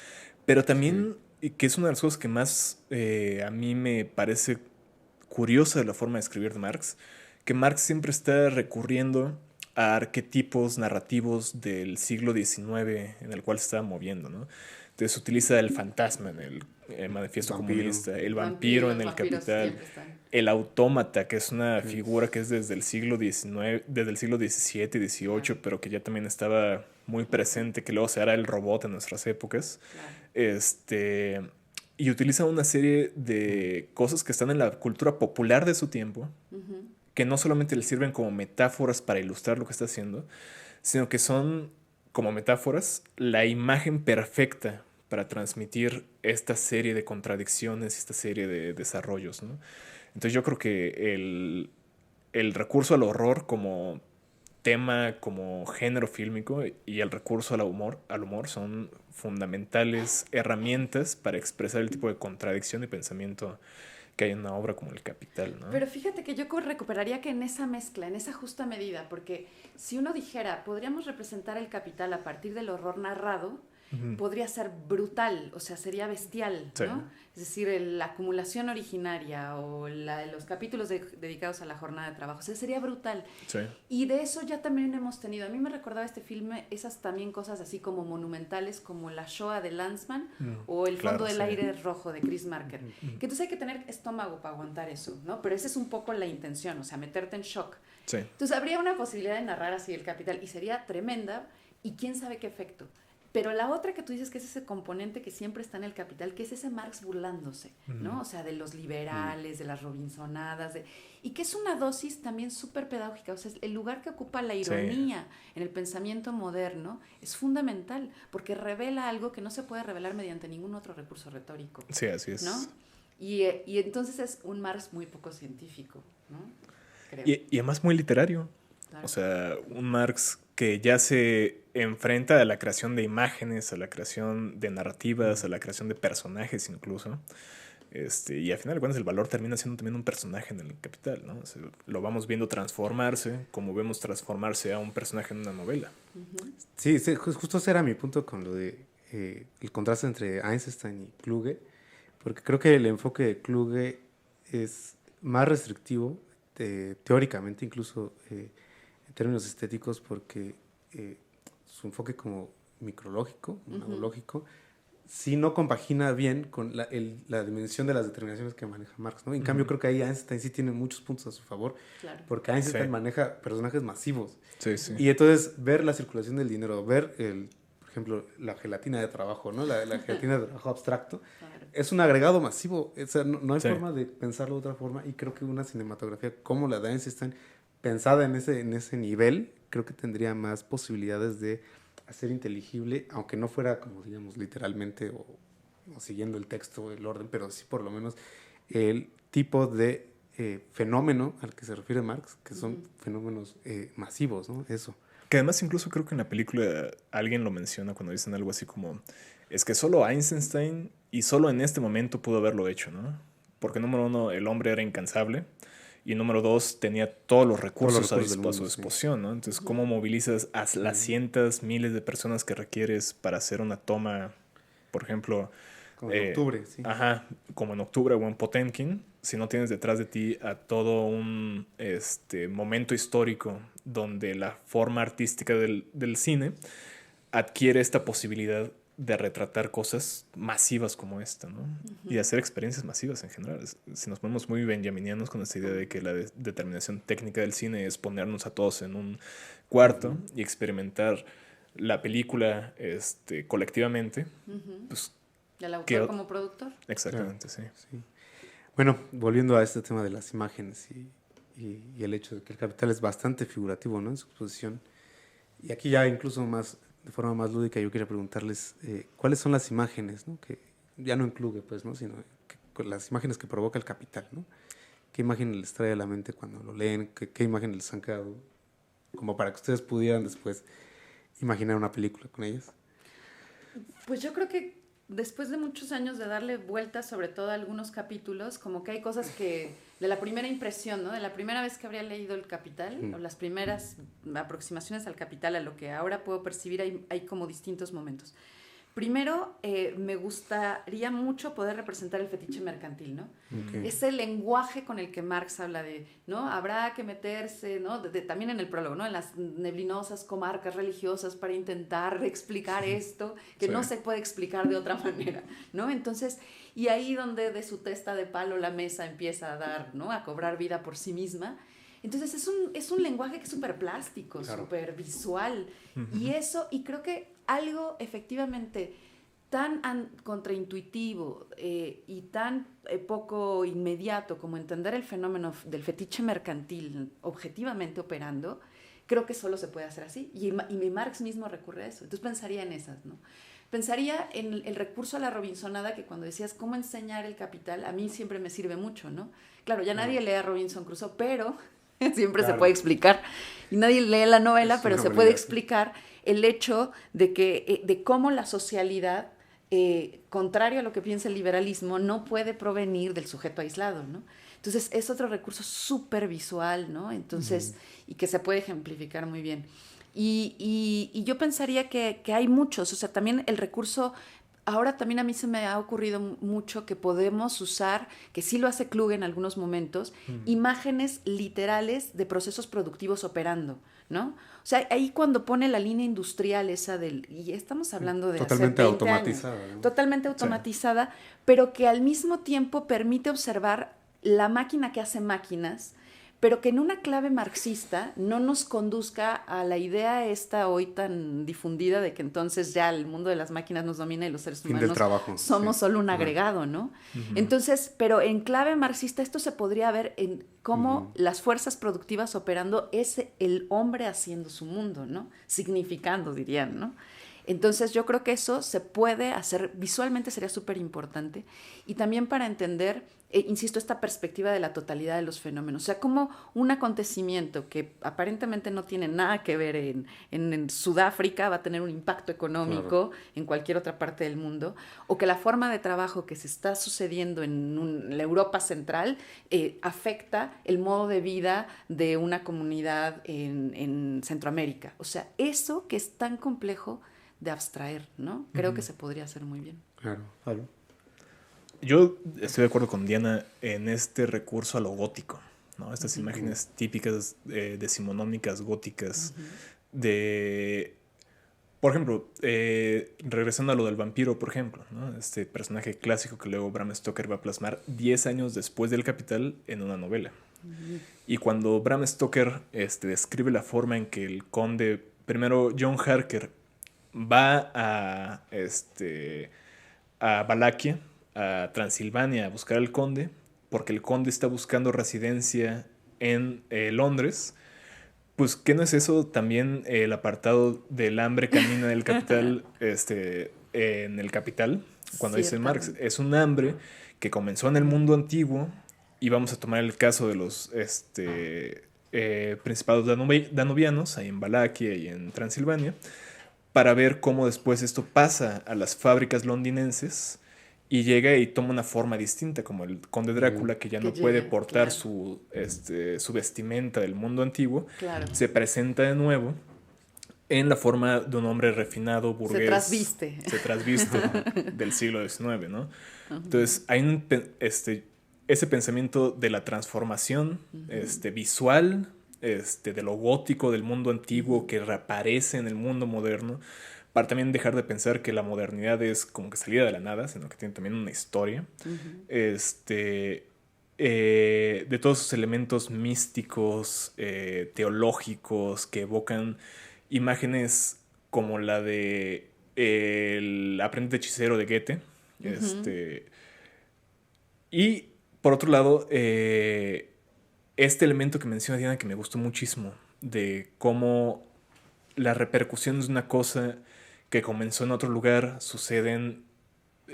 pero también, y que es una de las cosas que más a mí me parece curiosa de la forma de escribir de Marx, que Marx siempre está recurriendo a arquetipos narrativos del siglo XIX en el cual se estaba moviendo, ¿no? Entonces utiliza el fantasma en el manifiesto comunista, el vampiro en el Capital, el autómata, que es una figura que es desde el siglo XIX, desde el siglo XVII y XVIII, pero que ya también estaba muy presente, que luego se hará el robot en nuestras épocas. Y utiliza una serie de cosas que están en la cultura popular de su tiempo, que no solamente le sirven como metáforas para ilustrar lo que está haciendo, sino que son, como metáforas, la imagen perfecta para transmitir esta serie de contradicciones, esta serie de desarrollos, ¿no? Entonces yo creo que el recurso al horror como tema, como género fílmico y el recurso al humor son fundamentales herramientas para expresar el tipo de contradicción y pensamiento que hay en una obra como El Capital, ¿no? Pero fíjate que yo recuperaría que en esa mezcla, en esa justa medida, porque si uno dijera, podríamos representar el Capital a partir del horror narrado, podría ser brutal, o sea, sería bestial, Sí. ¿no? Es decir, la acumulación originaria o los capítulos dedicados a la jornada de trabajo, o sea, sería brutal. Sí. Y de eso ya también hemos tenido. A mí me recordaba este filme esas también cosas así como monumentales, como La Shoah de Lanzmann o El Claro, Fondo del sí. Aire Rojo de Chris Marker. Que entonces hay que tener estómago para aguantar eso, ¿no? Pero esa es un poco la intención, o sea, meterte en shock. Sí. Entonces habría una posibilidad de narrar así el Capital y sería tremenda y quién sabe qué efecto. Pero la otra que tú dices que es ese componente que siempre está en el Capital, que es ese Marx burlándose, ¿no? O sea, de los liberales, de las Robinsonadas, y que es una dosis también súper pedagógica. O sea, el lugar que ocupa la ironía en el pensamiento moderno es fundamental, porque revela algo que no se puede revelar mediante ningún otro recurso retórico. Sí, así es. ¿No? Y entonces es un Marx muy poco científico, ¿no? Creo. Y además muy literario. Claro. O sea, un Marx que ya se enfrenta a la creación de imágenes, a la creación de narrativas, a la creación de personajes incluso. Y al final de cuentas el valor termina siendo también un personaje en El Capital, ¿no? O sea, lo vamos viendo transformarse, como vemos transformarse a un personaje en una novela. Sí, justo ese era mi punto con lo de el contraste entre Eisenstein y Kluge, porque creo que el enfoque de Kluge es más restrictivo, teóricamente, incluso en términos estéticos, porque su enfoque como micrológico, monológico, sí no compagina bien con la dimensión de las determinaciones que maneja Marx, ¿no? En cambio, creo que ahí Einstein sí tiene muchos puntos a su favor, claro, porque Einstein maneja personajes masivos. Sí, sí. Y entonces ver la circulación del dinero, ver, por ejemplo, la gelatina de trabajo, ¿no? La gelatina de trabajo abstracto, claro, es un agregado masivo. O sea, no hay forma de pensarlo de otra forma, y creo que una cinematografía como la de Einstein, pensada en ese nivel, creo que tendría más posibilidades de hacer inteligible, aunque no fuera como digamos literalmente o siguiendo el texto, el orden, pero sí por lo menos el tipo de fenómeno al que se refiere Marx, que son fenómenos masivos, ¿no? Eso. Que además incluso creo que en la película alguien lo menciona cuando dicen algo así como, es que solo Eisenstein y solo en este momento pudo haberlo hecho, ¿no? Porque número uno, el hombre era incansable, y número dos, tenía todos los recursos a su disposición, ¿no? Entonces, ¿cómo movilizas a las cientos, miles de personas que requieres para hacer una toma, por ejemplo... Como en octubre, sí. Ajá, como en octubre o en Potemkin, si no tienes detrás de ti a todo un momento histórico donde la forma artística del cine adquiere esta posibilidad de retratar cosas masivas como esta, ¿no? Y hacer experiencias masivas en general. Si nos ponemos muy benjaminianos con esta idea de que la determinación técnica del cine es ponernos a todos en un cuarto y experimentar la película colectivamente, pues... ¿Y el autor como productor? Exactamente, claro, sí. Bueno, volviendo a este tema de las imágenes y el hecho de que el Capital es bastante figurativo, ¿no? En su exposición. Y aquí ya incluso más... de forma más lúdica, yo quería preguntarles cuáles son las imágenes, ¿no? Que ya no incluye, pues, ¿no? Sino las imágenes que provoca el Capital, ¿no? ¿Qué imágenes les trae a la mente cuando lo leen? ¿Qué imágenes les han quedado? Como para que ustedes pudieran después imaginar una película con ellas. Pues yo creo que después de muchos años de darle vueltas, sobre todo a algunos capítulos, como que hay cosas que, de la primera impresión, ¿no? De la primera vez que habría leído El Capital, o las primeras aproximaciones al Capital, a lo que ahora puedo percibir, hay como distintos momentos. Primero, me gustaría mucho poder representar el fetiche mercantil, ¿no? Okay. Ese lenguaje con el que Marx habla de, ¿no? Habrá que meterse, ¿no? También en el prólogo, ¿no? En las neblinosas comarcas religiosas para intentar explicar esto, que no se puede explicar de otra manera, ¿no? Entonces, y ahí donde de su testa de palo la mesa empieza a dar, ¿no? A cobrar vida por sí misma. Entonces es un lenguaje que es súper plástico, claro, súper visual. Y eso, y creo que algo efectivamente tan contraintuitivo y tan poco inmediato como entender el fenómeno del fetiche mercantil objetivamente operando, creo que solo se puede hacer así. Y Marx mismo recurre a eso. Entonces pensaría en esas, ¿no? Pensaría en el recurso a la Robinsonada, que cuando decías cómo enseñar el capital, a mí siempre me sirve mucho, ¿no? Claro, ya nadie lee a Robinson Crusoe, pero siempre se puede explicar. Y nadie lee la novela, pero se puede explicar el hecho de que de cómo la socialidad, contrario a lo que piensa el liberalismo, no puede provenir del sujeto aislado, ¿no? Entonces es otro recurso súper visual, ¿no? Entonces, y que se puede ejemplificar muy bien. Y yo pensaría que hay muchos, o sea, también el recurso, ahora también a mí se me ha ocurrido mucho que podemos usar, que sí lo hace Kluge en algunos momentos, imágenes literales de procesos productivos operando, ¿no? O sea, ahí cuando pone la línea industrial esa y estamos hablando de totalmente hace 20 automatizada, años, ¿no? totalmente automatizada, pero que al mismo tiempo permite observar la máquina que hace máquinas, pero que en una clave marxista no nos conduzca a la idea esta hoy tan difundida de que entonces ya el mundo de las máquinas nos domina y los seres humanos somos solo un agregado, ¿no? Entonces, pero en clave marxista esto se podría ver en cómo las fuerzas productivas operando es el hombre haciendo su mundo, ¿no? Significando, dirían, ¿no? Entonces yo creo que eso se puede hacer, visualmente sería súper importante, y también para entender, insisto, esta perspectiva de la totalidad de los fenómenos, o sea, como un acontecimiento que aparentemente no tiene nada que ver en Sudáfrica va a tener un impacto económico en cualquier otra parte del mundo, o que la forma de trabajo que se está sucediendo en la Europa central afecta el modo de vida de una comunidad en Centroamérica. O sea, eso que es tan complejo de abstraer, ¿no? Creo que se podría hacer muy bien. Claro. Yo estoy de acuerdo con Diana en este recurso a lo gótico, ¿no? Estas imágenes típicas decimonómicas góticas de... Por ejemplo, regresando a lo del vampiro, por ejemplo, ¿no? Este personaje clásico que luego Bram Stoker va a plasmar 10 años después del Capital en una novela. Y cuando Bram Stoker describe la forma en que el conde, primero John Harker, va a Valaquia, a Transilvania, a buscar al conde, porque el conde está buscando residencia en Londres. Pues, ¿qué no es eso? También el apartado del hambre camina del capital en el Capital, cuando dice Marx, es un hambre que comenzó en el mundo antiguo, y vamos a tomar el caso de los principados danubianos, ahí en Valaquia y en Transilvania, para ver cómo después esto pasa a las fábricas londinenses y llega y toma una forma distinta, como el conde Drácula, que ya no puede portar su vestimenta del mundo antiguo, se presenta de nuevo en la forma de un hombre refinado, burgués. Se trasviste del siglo XIX, ¿no? Entonces, hay ese pensamiento de la transformación visual, de lo gótico del mundo antiguo que reaparece en el mundo moderno, para también dejar de pensar que la modernidad es como que salida de la nada, sino que tiene también una historia, de todos esos elementos místicos, teológicos, que evocan imágenes como la de el aprendiz hechicero de Goethe, y por otro lado, este elemento que menciona Diana, que me gustó muchísimo, de cómo las repercusiones de una cosa que comenzó en otro lugar suceden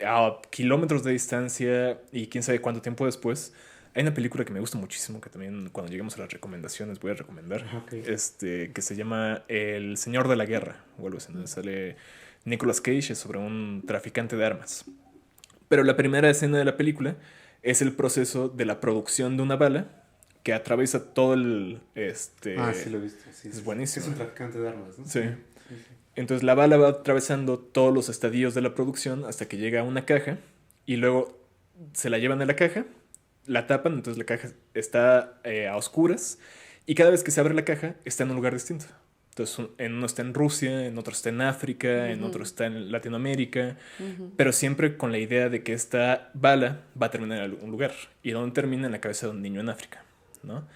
a kilómetros de distancia y quién sabe cuánto tiempo después. Hay una película que me gusta muchísimo, que también cuando lleguemos a las recomendaciones voy a recomendar, que se llama El Señor de la Guerra, o algo así, donde sale Nicolas Cage, es sobre un traficante de armas. Pero la primera escena de la película es el proceso de la producción de una bala que atraviesa todo el... sí lo he visto. Sí, es buenísimo. Es un traficante de armas, ¿no? Sí. Entonces la bala va atravesando todos los estadios de la producción hasta que llega a una caja, y luego se la llevan a la caja, la tapan, entonces la caja está a oscuras, y cada vez que se abre la caja está en un lugar distinto. Entonces en uno está en Rusia, en otro está en África, en otro está en Latinoamérica, pero siempre con la idea de que esta bala va a terminar en algún lugar, y donde termina, en la cabeza de un niño en África, ¿no?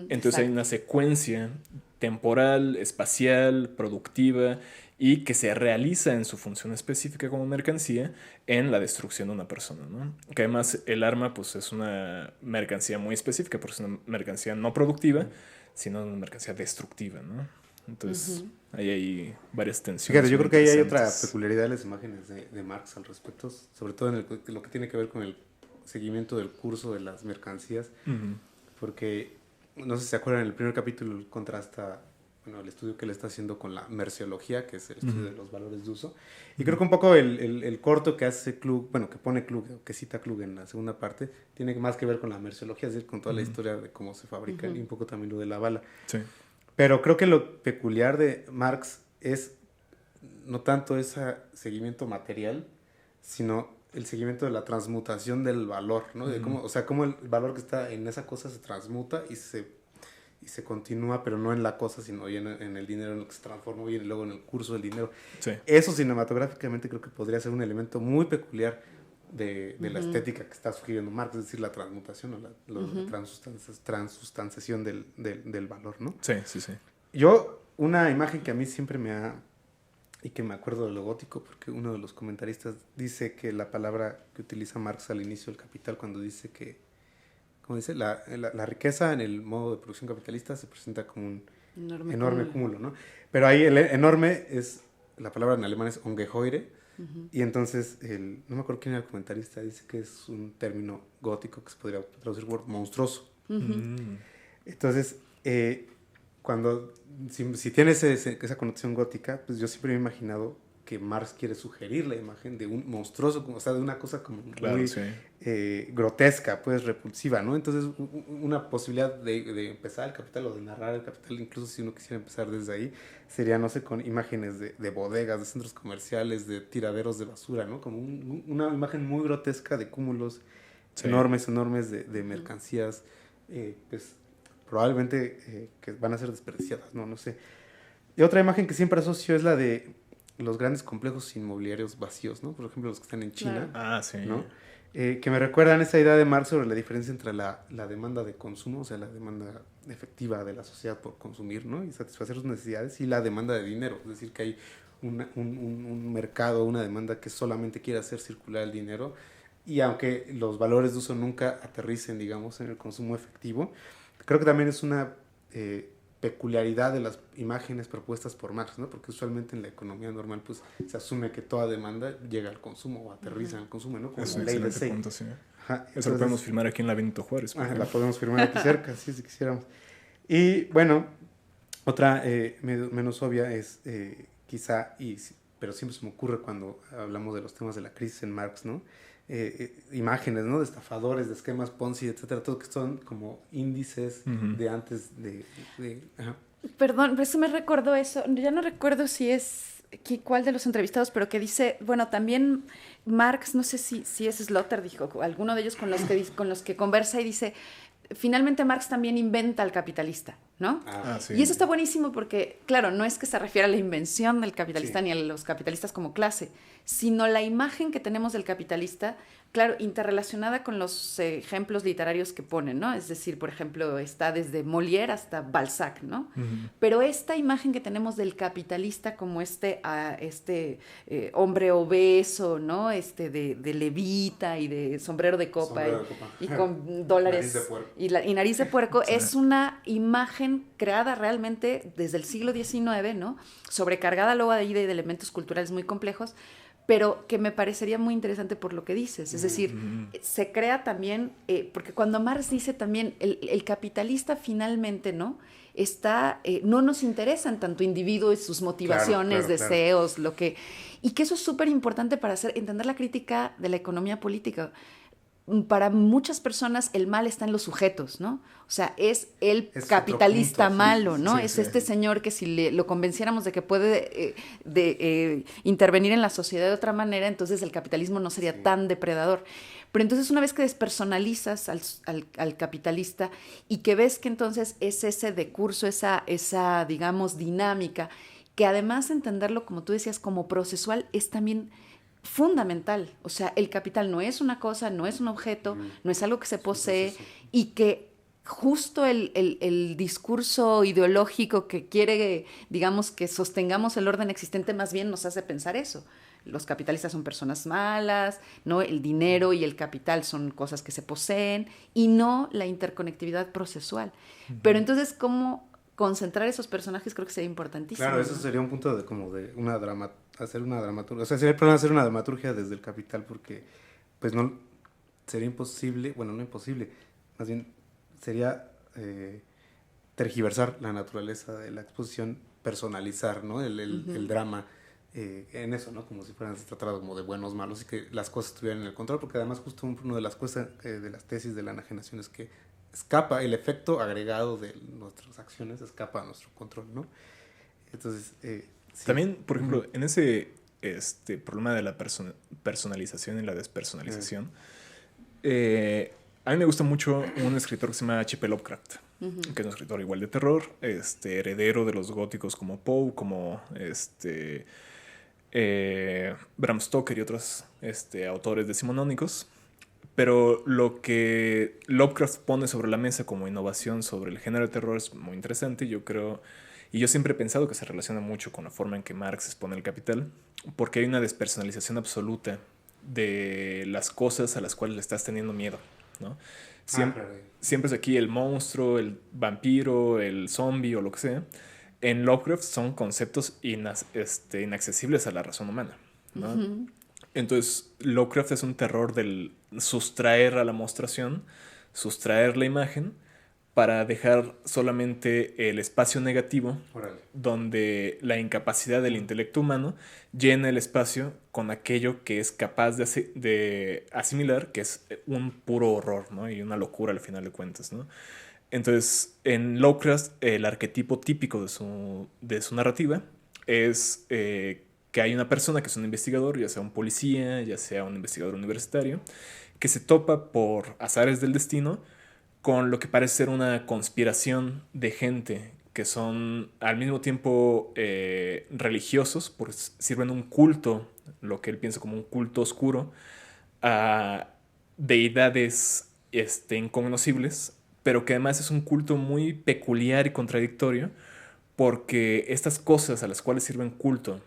Entonces hay una secuencia temporal, espacial, productiva, y que se realiza en su función específica como mercancía en la destrucción de una persona, ¿no? Que además el arma pues es una mercancía muy específica, porque es una mercancía no productiva, sino una mercancía destructiva, ¿no? Entonces, ahí hay varias tensiones. Fíjate, yo creo que ahí hay otra interesantes. peculiaridad de las imágenes de Marx al respecto, sobre todo en lo que tiene que ver con el seguimiento del curso de las mercancías, Ujú. porque no sé si se acuerdan, en el primer capítulo él contrasta, bueno, el estudio que él está haciendo con la merciología, que es el estudio de los valores de uso, y creo que un poco el corto que hace Klug, bueno, que pone Klug, o que cita Klug en la segunda parte, tiene más que ver con la merciología, es decir, con toda la historia de cómo se fabrican y un poco también lo de la bala. Sí. Pero creo que lo peculiar de Marx es no tanto ese seguimiento material, sino el seguimiento de la transmutación del valor, ¿no? De cómo, o sea, cómo el valor que está en esa cosa se transmuta y se continúa, pero no en la cosa, sino en el dinero en lo que se transforma y luego en el curso del dinero. Sí. Eso cinematográficamente creo que podría ser un elemento muy peculiar de la estética que está sugiriendo Marx, es decir, la transmutación o la transustanciación del valor, ¿no? Sí, sí, sí. Yo, una imagen que a mí siempre me ha... y que me acuerdo de lo gótico, porque uno de los comentaristas dice que la palabra que utiliza Marx al inicio del Capital, cuando dice que, como dice, la riqueza en el modo de producción capitalista se presenta como un enorme cúmulo, ¿no? Pero ahí el enorme es, la palabra en alemán es Ungeheuer, y entonces, no me acuerdo quién era el comentarista, dice que es un término gótico que se podría traducir por monstruoso. Entonces, cuando, si tienes esa connotación gótica, pues yo siempre me he imaginado que Marx quiere sugerir la imagen de un monstruoso, o sea, de una cosa como muy grotesca, pues repulsiva, ¿no? Entonces, una posibilidad de empezar el Capital o de narrar el Capital, incluso si uno quisiera empezar desde ahí, sería, no sé, con imágenes de bodegas, de centros comerciales, de tiraderos de basura, ¿no? Como una imagen muy grotesca de cúmulos enormes de mercancías, pues probablemente que van a ser desperdiciadas, no sé. Y otra imagen que siempre asocio es la de los grandes complejos inmobiliarios vacíos, ¿no? Por ejemplo, los que están en China, sí. ¿no? Que me recuerdan esa idea de Marx sobre la diferencia entre la demanda de consumo, o sea, la demanda efectiva de la sociedad por consumir, ¿no? Y satisfacer sus necesidades, y la demanda de dinero, es decir, que hay un mercado, una demanda que solamente quiere hacer circular el dinero, y aunque los valores de uso nunca aterricen, digamos, en el consumo efectivo, creo que también es una peculiaridad de las imágenes propuestas por Marx, ¿no? Porque usualmente en la economía normal pues se asume que toda demanda llega al consumo o aterriza en el consumo, ¿no? Como es la un ley de excelente punto, sí. Ajá, eso lo podemos filmar aquí en la Benito Juárez. La podemos filmar aquí cerca, si quisiéramos. Y bueno, otra menos obvia es quizá, pero siempre se me ocurre cuando hablamos de los temas de la crisis en Marx, ¿no? Imágenes, ¿no? De estafadores, de esquemas Ponzi, etcétera, todo que son como índices de antes ajá. Perdón, pero eso me recordó eso. Ya no recuerdo si es cuál de los entrevistados, pero que dice, bueno, también Marx, no sé si es Sloterdijk o alguno de ellos con los que conversa y dice, finalmente Marx también inventa al capitalista, ¿no? Sí. Y eso está buenísimo porque, claro, no es que se refiera a la invención del capitalista ni a los capitalistas como clase, sino la imagen que tenemos del capitalista, claro, interrelacionada con los ejemplos literarios que ponen, ¿no? Es decir, por ejemplo, está desde Molière hasta Balzac, ¿no? Pero esta imagen que tenemos del capitalista como este hombre obeso, ¿no? De levita y de sombrero de copa, y con dólares y nariz de puerco, sí. Es una imagen creada realmente desde el siglo XIX, ¿no? Sobrecargada luego de elementos culturales muy complejos, pero que me parecería muy interesante por lo que dices. Es decir, se crea también, porque cuando Marx dice también, el capitalista finalmente, ¿no? No nos interesan tanto individuos y sus motivaciones, deseos, lo que... Y que eso es súper importante para entender la crítica de la economía política. Para muchas personas el mal está en los sujetos, ¿no? O sea, es el capitalista malo, ¿no? Sí, es este señor que si lo convenciéramos de que puede intervenir en la sociedad de otra manera, entonces el capitalismo no sería tan depredador. Pero entonces una vez que despersonalizas al capitalista y que ves que entonces es ese decurso, esa digamos, dinámica, que además entenderlo, como tú decías, como procesual, es también fundamental. O sea, el capital no es una cosa, no es un objeto, no es algo que se posee, y que justo el discurso ideológico que quiere, digamos, que sostengamos el orden existente, más bien nos hace pensar eso. Los capitalistas son personas malas, ¿no? El dinero y el capital son cosas que se poseen, y no la interconectividad procesual. Pero entonces, ¿cómo concentrar esos personajes creo que sería importantísimo. Claro, eso sería un punto de como de una hacer una dramaturgia, o sea, sería el problema hacer una dramaturgia desde el Capital porque pues no sería imposible, bueno, no imposible, más bien sería tergiversar la naturaleza de la exposición, personalizar, ¿no? El drama en eso, ¿no? Como si fueran tratados como de buenos, malos y que las cosas estuvieran en el control, porque además justo una de las cosas de las tesis de la enajenación es que escapa, el efecto agregado de nuestras acciones escapa a nuestro control, ¿no? Entonces, sí. También, por ejemplo, en ese problema de la personalización y la despersonalización, a mí me gusta mucho un escritor que se llama H.P. Lovecraft, que es un escritor igual de terror, heredero de los góticos como Poe, como Bram Stoker y otros autores decimonónicos. Pero lo que Lovecraft pone sobre la mesa como innovación sobre el género de terror es muy interesante. Yo creo, y yo siempre he pensado que se relaciona mucho con la forma en que Marx expone el Capital, porque hay una despersonalización absoluta de las cosas a las cuales le estás teniendo miedo, ¿no? Siempre es aquí el monstruo, el vampiro, el zombie o lo que sea. En Lovecraft son conceptos inaccesibles a la razón humana, ¿no? Uh-huh. Entonces, Lovecraft es un terror del sustraer a la mostración, sustraer la imagen, para dejar solamente el espacio negativo, donde la incapacidad del intelecto humano llena el espacio con aquello que es capaz de asimilar, que es un puro horror, ¿no? Y una locura al final de cuentas, ¿no? Entonces, en Lovecraft, el arquetipo típico de su narrativa es que hay una persona que es un investigador, ya sea un policía, ya sea un investigador universitario, que se topa por azares del destino con lo que parece ser una conspiración de gente que son al mismo tiempo religiosos, porque sirven un culto, lo que él piensa como un culto oscuro, a deidades incognoscibles, pero que además es un culto muy peculiar y contradictorio, porque estas cosas a las cuales sirven culto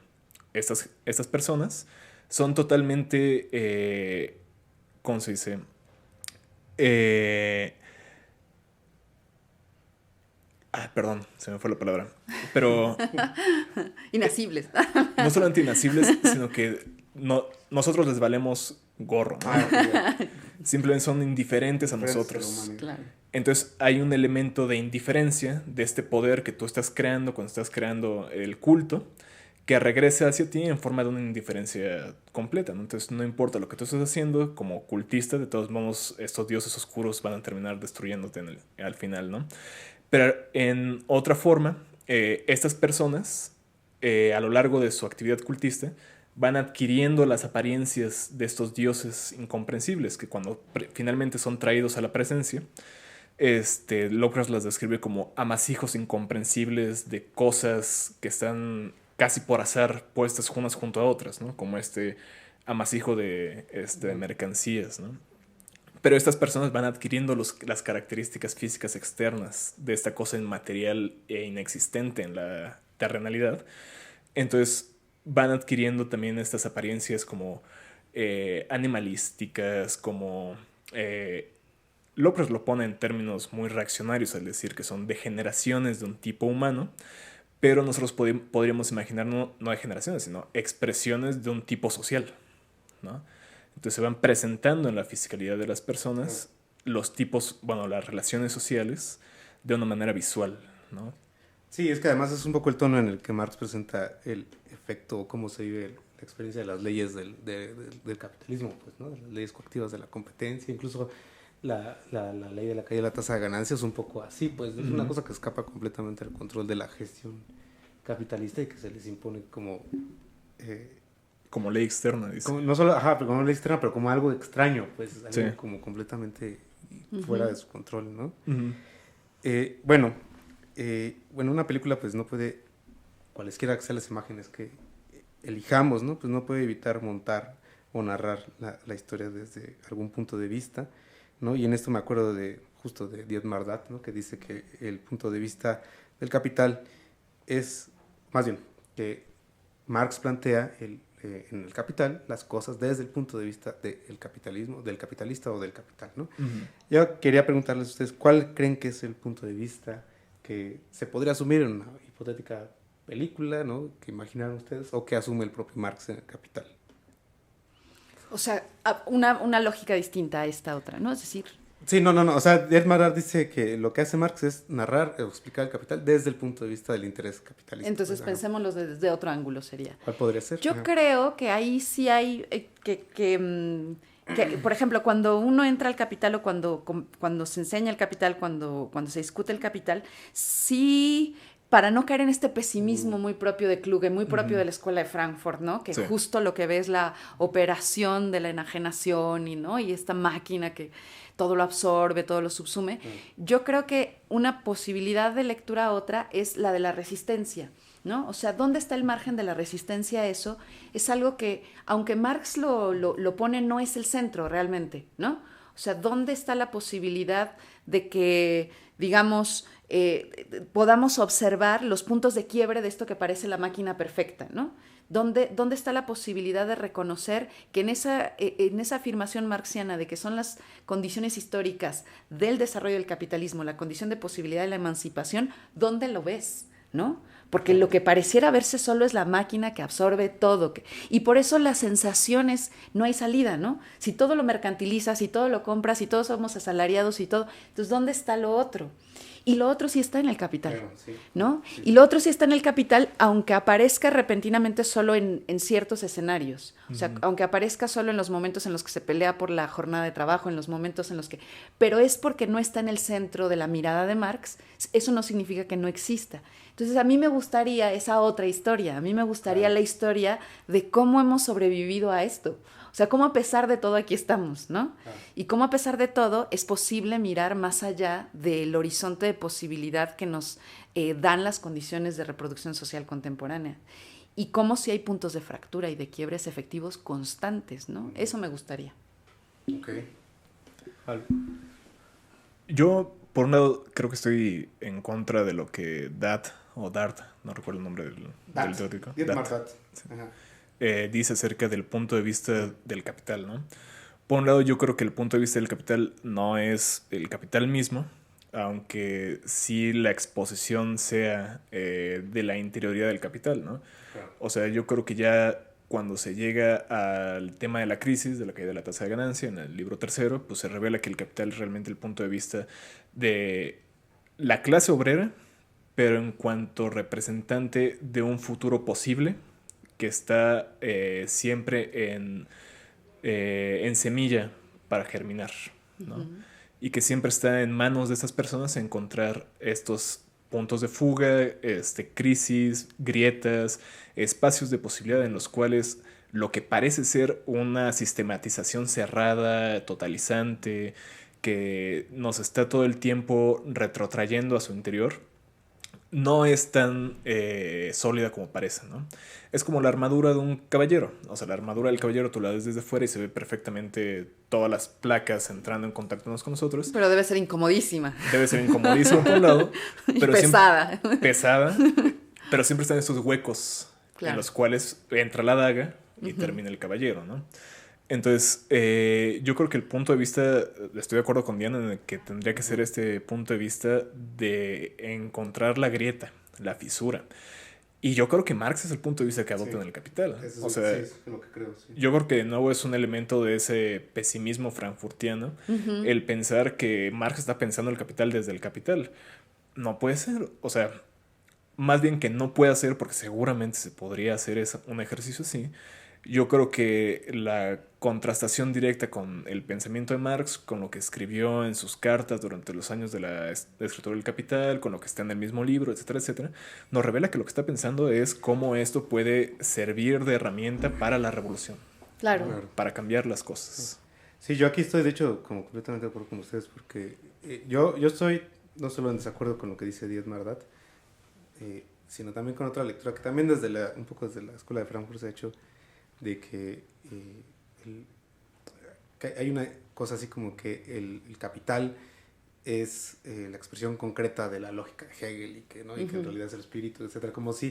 estas personas son totalmente, ¿cómo se dice? Perdón, se me fue la palabra. Pero... Inacibles. No solamente inacibles, sino que nosotros les valemos gorro, ¿no? Simplemente son indiferentes a nosotros. Claro. Entonces hay un elemento de indiferencia de este poder que tú estás creando cuando estás creando el culto, que regrese hacia ti en forma de una indiferencia completa, ¿no? Entonces no importa lo que tú estés haciendo, como cultista, de todos modos estos dioses oscuros van a terminar destruyéndote al final, ¿no? Pero en otra forma, estas personas, a lo largo de su actividad cultista, van adquiriendo las apariencias de estos dioses incomprensibles, que cuando finalmente son traídos a la presencia, Lovecraft las describe como amasijos incomprensibles de cosas que están casi por azar puestas unas junto a otras, ¿no? Como amasijo de mercancías, ¿no? Pero estas personas van adquiriendo las características físicas externas de esta cosa inmaterial e inexistente en la terrenalidad. Entonces van adquiriendo también estas apariencias como animalísticas, como... Lovecraft lo pone en términos muy reaccionarios al decir que son degeneraciones de un tipo humano, pero nosotros podríamos imaginar no degeneraciones, sino expresiones de un tipo social, ¿no? Entonces se van presentando en la fisicalidad de las personas los tipos, bueno, las relaciones sociales de una manera visual, ¿no? Sí, es que además es un poco el tono en el que Marx presenta el efecto, cómo se vive la experiencia de las leyes del capitalismo, pues, ¿no? De las leyes coactivas de la competencia, incluso la ley de la caída de la tasa de ganancia es un poco así, pues es una cosa que escapa completamente al control de la gestión capitalista y que se les impone como... como ley externa, dice. No solo, pero como ley externa, pero como algo extraño, pues algo sí, como completamente fuera de su control, ¿no? Bueno, una película pues no puede, cualesquiera que sean las imágenes que elijamos, ¿no? Pues no puede evitar montar o narrar la historia desde algún punto de vista, ¿no? Y en esto me acuerdo justo de Dietmar Dad, ¿no? Que dice que el punto de vista del Capital es, más bien, que Marx plantea en el Capital las cosas desde el punto de vista del capitalismo, del capitalista o del capital, ¿no? Yo quería preguntarles a ustedes, ¿cuál creen que es el punto de vista que se podría asumir en una hipotética película, ¿no? Que imaginaron ustedes, o que asume el propio Marx en el Capital. O sea, una lógica distinta a esta otra, ¿no? Es decir... Sí, no. O sea, Edmar dice que lo que hace Marx es narrar o explicar el capital desde el punto de vista del interés capitalista. Entonces pensémoslo desde otro ángulo sería. ¿Cuál podría ser? Yo creo que ahí sí hay por ejemplo, cuando uno entra al capital o cuando se enseña el capital, cuando se discute el capital, sí, para no caer en este pesimismo muy propio de Kluge, muy propio de la escuela de Frankfurt, ¿no? Que justo lo que ve es la operación de la enajenación y esta máquina que todo lo absorbe, todo lo subsume. Yo creo que una posibilidad de lectura a otra es la de la resistencia, ¿no? O sea, ¿dónde está el margen de la resistencia a eso? Es algo que, aunque Marx lo pone, no es el centro realmente, ¿no? O sea, ¿dónde está la posibilidad de que, digamos, podamos observar los puntos de quiebre de esto que parece la máquina perfecta, ¿no? ¿Dónde está la posibilidad de reconocer que en esa afirmación marxiana de que son las condiciones históricas del desarrollo del capitalismo, la condición de posibilidad de la emancipación, ¿dónde lo ves? ¿No? Porque lo que pareciera verse solo es la máquina que absorbe todo. Y por eso las sensaciones, no hay salida, ¿no? Si todo lo mercantilizas, si todo lo compras, si todos somos asalariados y todo, entonces ¿dónde está lo otro? Y lo otro sí está en el capital, claro, sí, ¿no? Sí. Y lo otro sí está en el capital, aunque aparezca repentinamente solo en ciertos escenarios. O sea, aunque aparezca solo en los momentos en los que se pelea por la jornada de trabajo, en los momentos en los que... Pero es porque no está en el centro de la mirada de Marx. Eso no significa que no exista. Entonces, a mí me gustaría esa otra historia. A mí me gustaría la historia de cómo hemos sobrevivido a esto. O sea, cómo a pesar de todo aquí estamos, ¿no? Y cómo a pesar de todo es posible mirar más allá del horizonte de posibilidad que nos dan las condiciones de reproducción social contemporánea. Y cómo si hay puntos de fractura y de quiebres efectivos constantes, ¿no? Eso me gustaría. Ok. Vale. Yo, por un lado, creo que estoy en contra de lo que Dart, no recuerdo el nombre del teórico. Dart. Dice acerca del punto de vista del capital, ¿no? Por un lado, yo creo que el punto de vista del capital no es el capital mismo, aunque sí la exposición sea de la interioridad del capital, ¿no? Claro. O sea, yo creo que ya cuando se llega al tema de la crisis, de la caída de la tasa de ganancia, en el libro tercero, pues se revela que el capital es realmente el punto de vista de la clase obrera, pero en cuanto representante de un futuro posible, que está siempre en semilla para germinar, ¿no? Y que siempre está en manos de esas personas encontrar estos puntos de fuga, crisis, grietas, espacios de posibilidad en los cuales lo que parece ser una sistematización cerrada, totalizante, que nos está todo el tiempo retrotrayendo a su interior, no es tan sólida como parece, ¿no? Es como la armadura de un caballero. O sea, la armadura del caballero tú la ves desde fuera y se ve perfectamente todas las placas entrando en contacto unos con nosotros. Pero debe ser incomodísima. Debe ser incomodísima por un lado. Pero pesada. Pesada. Pero siempre están estos huecos, claro, en los cuales entra la daga y termina el caballero, ¿no? Entonces, yo creo que el punto de vista, estoy de acuerdo con Diana en el que tendría que ser este punto de vista de encontrar la grieta, la fisura. Y yo creo que Marx es el punto de vista que adopta en el Capital. O sea, sí, es lo que creo, sí. Yo creo que de nuevo es un elemento de ese pesimismo frankfurtiano, el pensar que Marx está pensando el Capital desde el Capital. No puede ser, o sea, más bien que no puede hacer, porque seguramente se podría hacer un ejercicio así. Yo creo que la contrastación directa con el pensamiento de Marx, con lo que escribió en sus cartas durante los años de la escritura del Capital, con lo que está en el mismo libro, etcétera, etcétera, nos revela que lo que está pensando es cómo esto puede servir de herramienta para la revolución. Claro. Para cambiar las cosas. Sí, yo aquí estoy, de hecho, como completamente de acuerdo con ustedes, porque yo estoy no solo en desacuerdo con lo que dice Diez Mardat, sino también con otra lectura que también un poco desde la escuela de Frankfurt se ha hecho, de que hay una cosa así como que el capital es la expresión concreta de la lógica de Hegel y que en realidad es el espíritu, etcétera, como si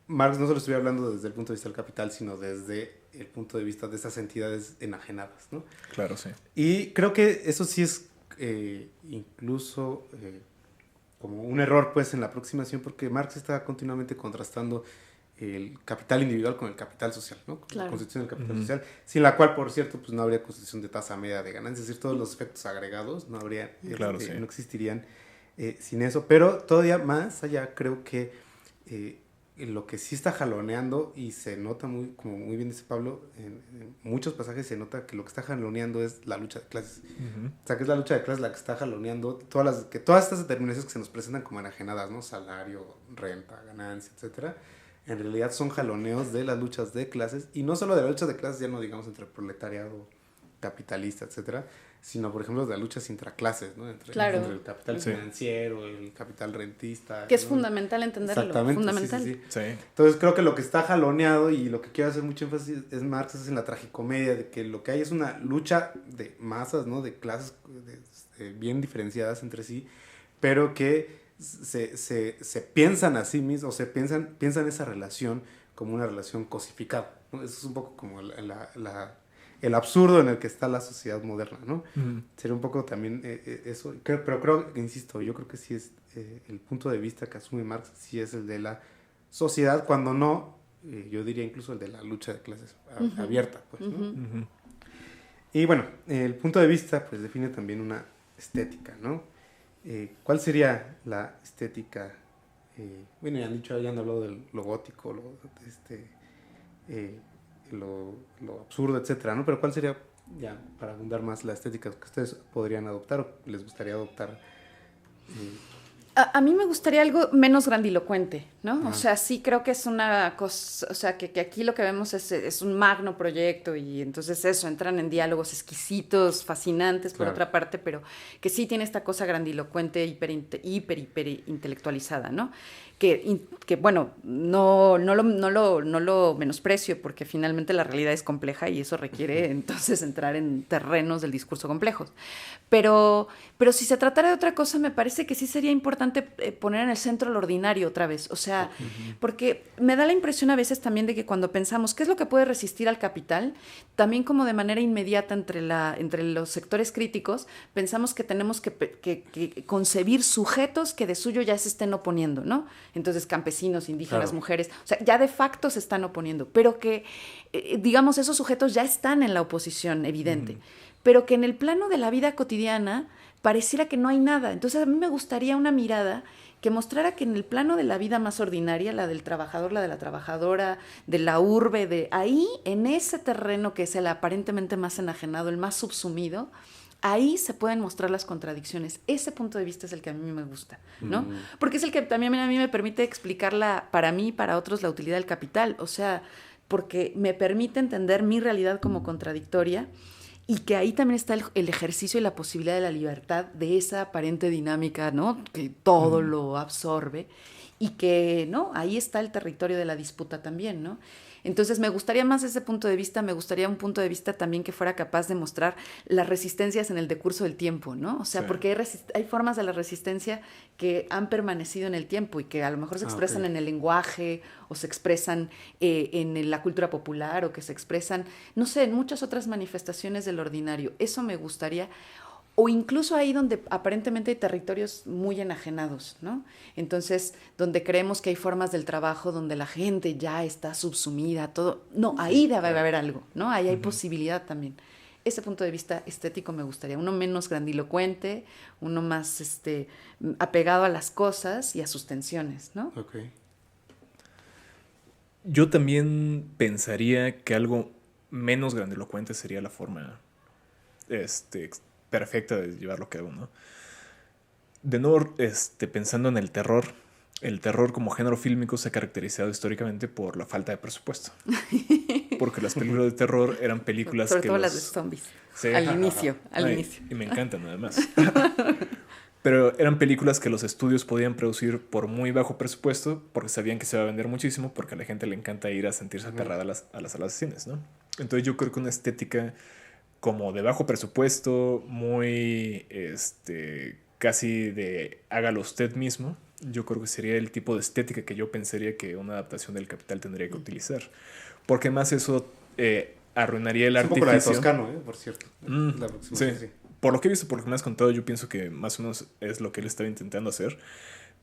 Marx no solo estuviera hablando desde el punto de vista del capital, sino desde el punto de vista de esas entidades enajenadas, ¿no? Claro, sí. Y creo que eso sí es incluso como un error pues en la aproximación, porque Marx está continuamente contrastando el capital individual con el capital social, ¿no? Con la constitución del capital social, sin la cual, por cierto, pues no habría constitución de tasa media de ganancias, es decir, todos los efectos agregados no habría, no existirían sin eso, pero todavía más allá creo que lo que sí está jaloneando y se nota muy, como muy bien dice Pablo, en muchos pasajes se nota que lo que está jaloneando es la lucha de clases. O sea, que es la lucha de clases la que está jaloneando todas estas determinaciones que se nos presentan como enajenadas, ¿no? Salario, renta, ganancia, etcétera. En realidad son jaloneos de las luchas de clases, y no solo de las luchas de clases, ya no digamos entre proletariado, capitalista, etcétera, sino por ejemplo de las luchas intraclases, ¿no? Entre el capital financiero, el capital rentista. Que es fundamental entenderlo. Exactamente, fundamental. Sí. Entonces creo que lo que está jaloneado y lo que quiero hacer mucho énfasis es Marx, es en la tragicomedia, de que lo que hay es una lucha de masas, ¿no? De clases bien diferenciadas entre sí, pero que se piensan a sí mismos, o se piensan esa relación como una relación cosificada, ¿no? Eso es un poco como el absurdo en el que está la sociedad moderna, ¿no? Sería un poco también eso, pero creo, insisto, yo creo que sí es el punto de vista que asume Marx, sí es el de la sociedad, cuando no, yo diría incluso el de la lucha de clases abierta, pues, ¿no? Y bueno, el punto de vista pues define también una estética, ¿no? ¿Cuál sería la estética? Bueno, ya han hablado de lo gótico, lo absurdo, etcétera, ¿no? Pero ¿cuál sería, ya para abundar más, la estética que ustedes podrían adoptar o les gustaría adoptar? A mí me gustaría algo menos grandilocuente, ¿no? O sea, sí creo que es una cosa, o sea, que aquí lo que vemos es un magno proyecto, y entonces eso, entran en diálogos exquisitos, fascinantes por otra parte, pero que sí tiene esta cosa grandilocuente, hiper intelectualizada, ¿no? Que bueno, no lo menosprecio, porque finalmente la realidad es compleja y eso requiere entonces entrar en terrenos del discurso complejos. Pero si se tratara de otra cosa, me parece que sí sería importante poner en el centro lo ordinario otra vez. O sea, porque me da la impresión a veces también de que cuando pensamos qué es lo que puede resistir al capital, también como de manera inmediata entre los sectores críticos, pensamos que tenemos que concebir sujetos que de suyo ya se estén oponiendo, ¿no? Entonces, campesinos, indígenas, mujeres, o sea, ya de facto se están oponiendo, pero que, digamos, esos sujetos ya están en la oposición evidente, pero que en el plano de la vida cotidiana pareciera que no hay nada. Entonces, a mí me gustaría una mirada que mostrara que en el plano de la vida más ordinaria, la del trabajador, la de la trabajadora, de la urbe, de ahí, en ese terreno que es el aparentemente más enajenado, el más subsumido, ahí se pueden mostrar las contradicciones. Ese punto de vista es el que a mí me gusta, ¿no? Porque es el que también a mí me permite explicar para mí y para otros la utilidad del capital. O sea, porque me permite entender mi realidad como contradictoria, y que ahí también está el ejercicio y la posibilidad de la libertad de esa aparente dinámica, ¿no? Que todo lo absorbe, y que, ¿no? Ahí está el territorio de la disputa también, ¿no? Entonces me gustaría más ese punto de vista, me gustaría un punto de vista también que fuera capaz de mostrar las resistencias en el decurso del tiempo, ¿no? O sea, porque hay formas de la resistencia que han permanecido en el tiempo y que a lo mejor se expresan en el lenguaje, o se expresan en la cultura popular, o que se expresan, no sé, en muchas otras manifestaciones del ordinario. Eso me gustaría. O incluso ahí donde aparentemente hay territorios muy enajenados, ¿no? Entonces, donde creemos que hay formas del trabajo donde la gente ya está subsumida, todo. No, ahí debe haber algo, ¿no? Ahí hay posibilidad también. Ese punto de vista estético me gustaría. Uno menos grandilocuente, uno más apegado a las cosas y a sus tensiones, ¿no? Okay. Yo también pensaría que algo menos grandilocuente sería la forma perfecta de llevarlo a cabo, ¿no? De nuevo, pensando en el terror como género fílmico se ha caracterizado históricamente por la falta de presupuesto. Porque las películas de terror eran películas sobre todo las de zombies. Sí, al inicio. Y me encantan, además. Pero eran películas que los estudios podían producir por muy bajo presupuesto, porque sabían que se va a vender muchísimo, porque a la gente le encanta ir a sentirse aterrada a las salas de cines, ¿no? Entonces yo creo que una estética como de bajo presupuesto, muy casi de hágalo usted mismo, yo creo que sería el tipo de estética que yo pensaría que una adaptación del Capital tendría que utilizar. Porque más eso arruinaría el artificio. Un poco la de Toscano, por cierto. La próxima, sí. por lo que he visto, por lo que me has contado, yo pienso que más o menos es lo que él estaba intentando hacer.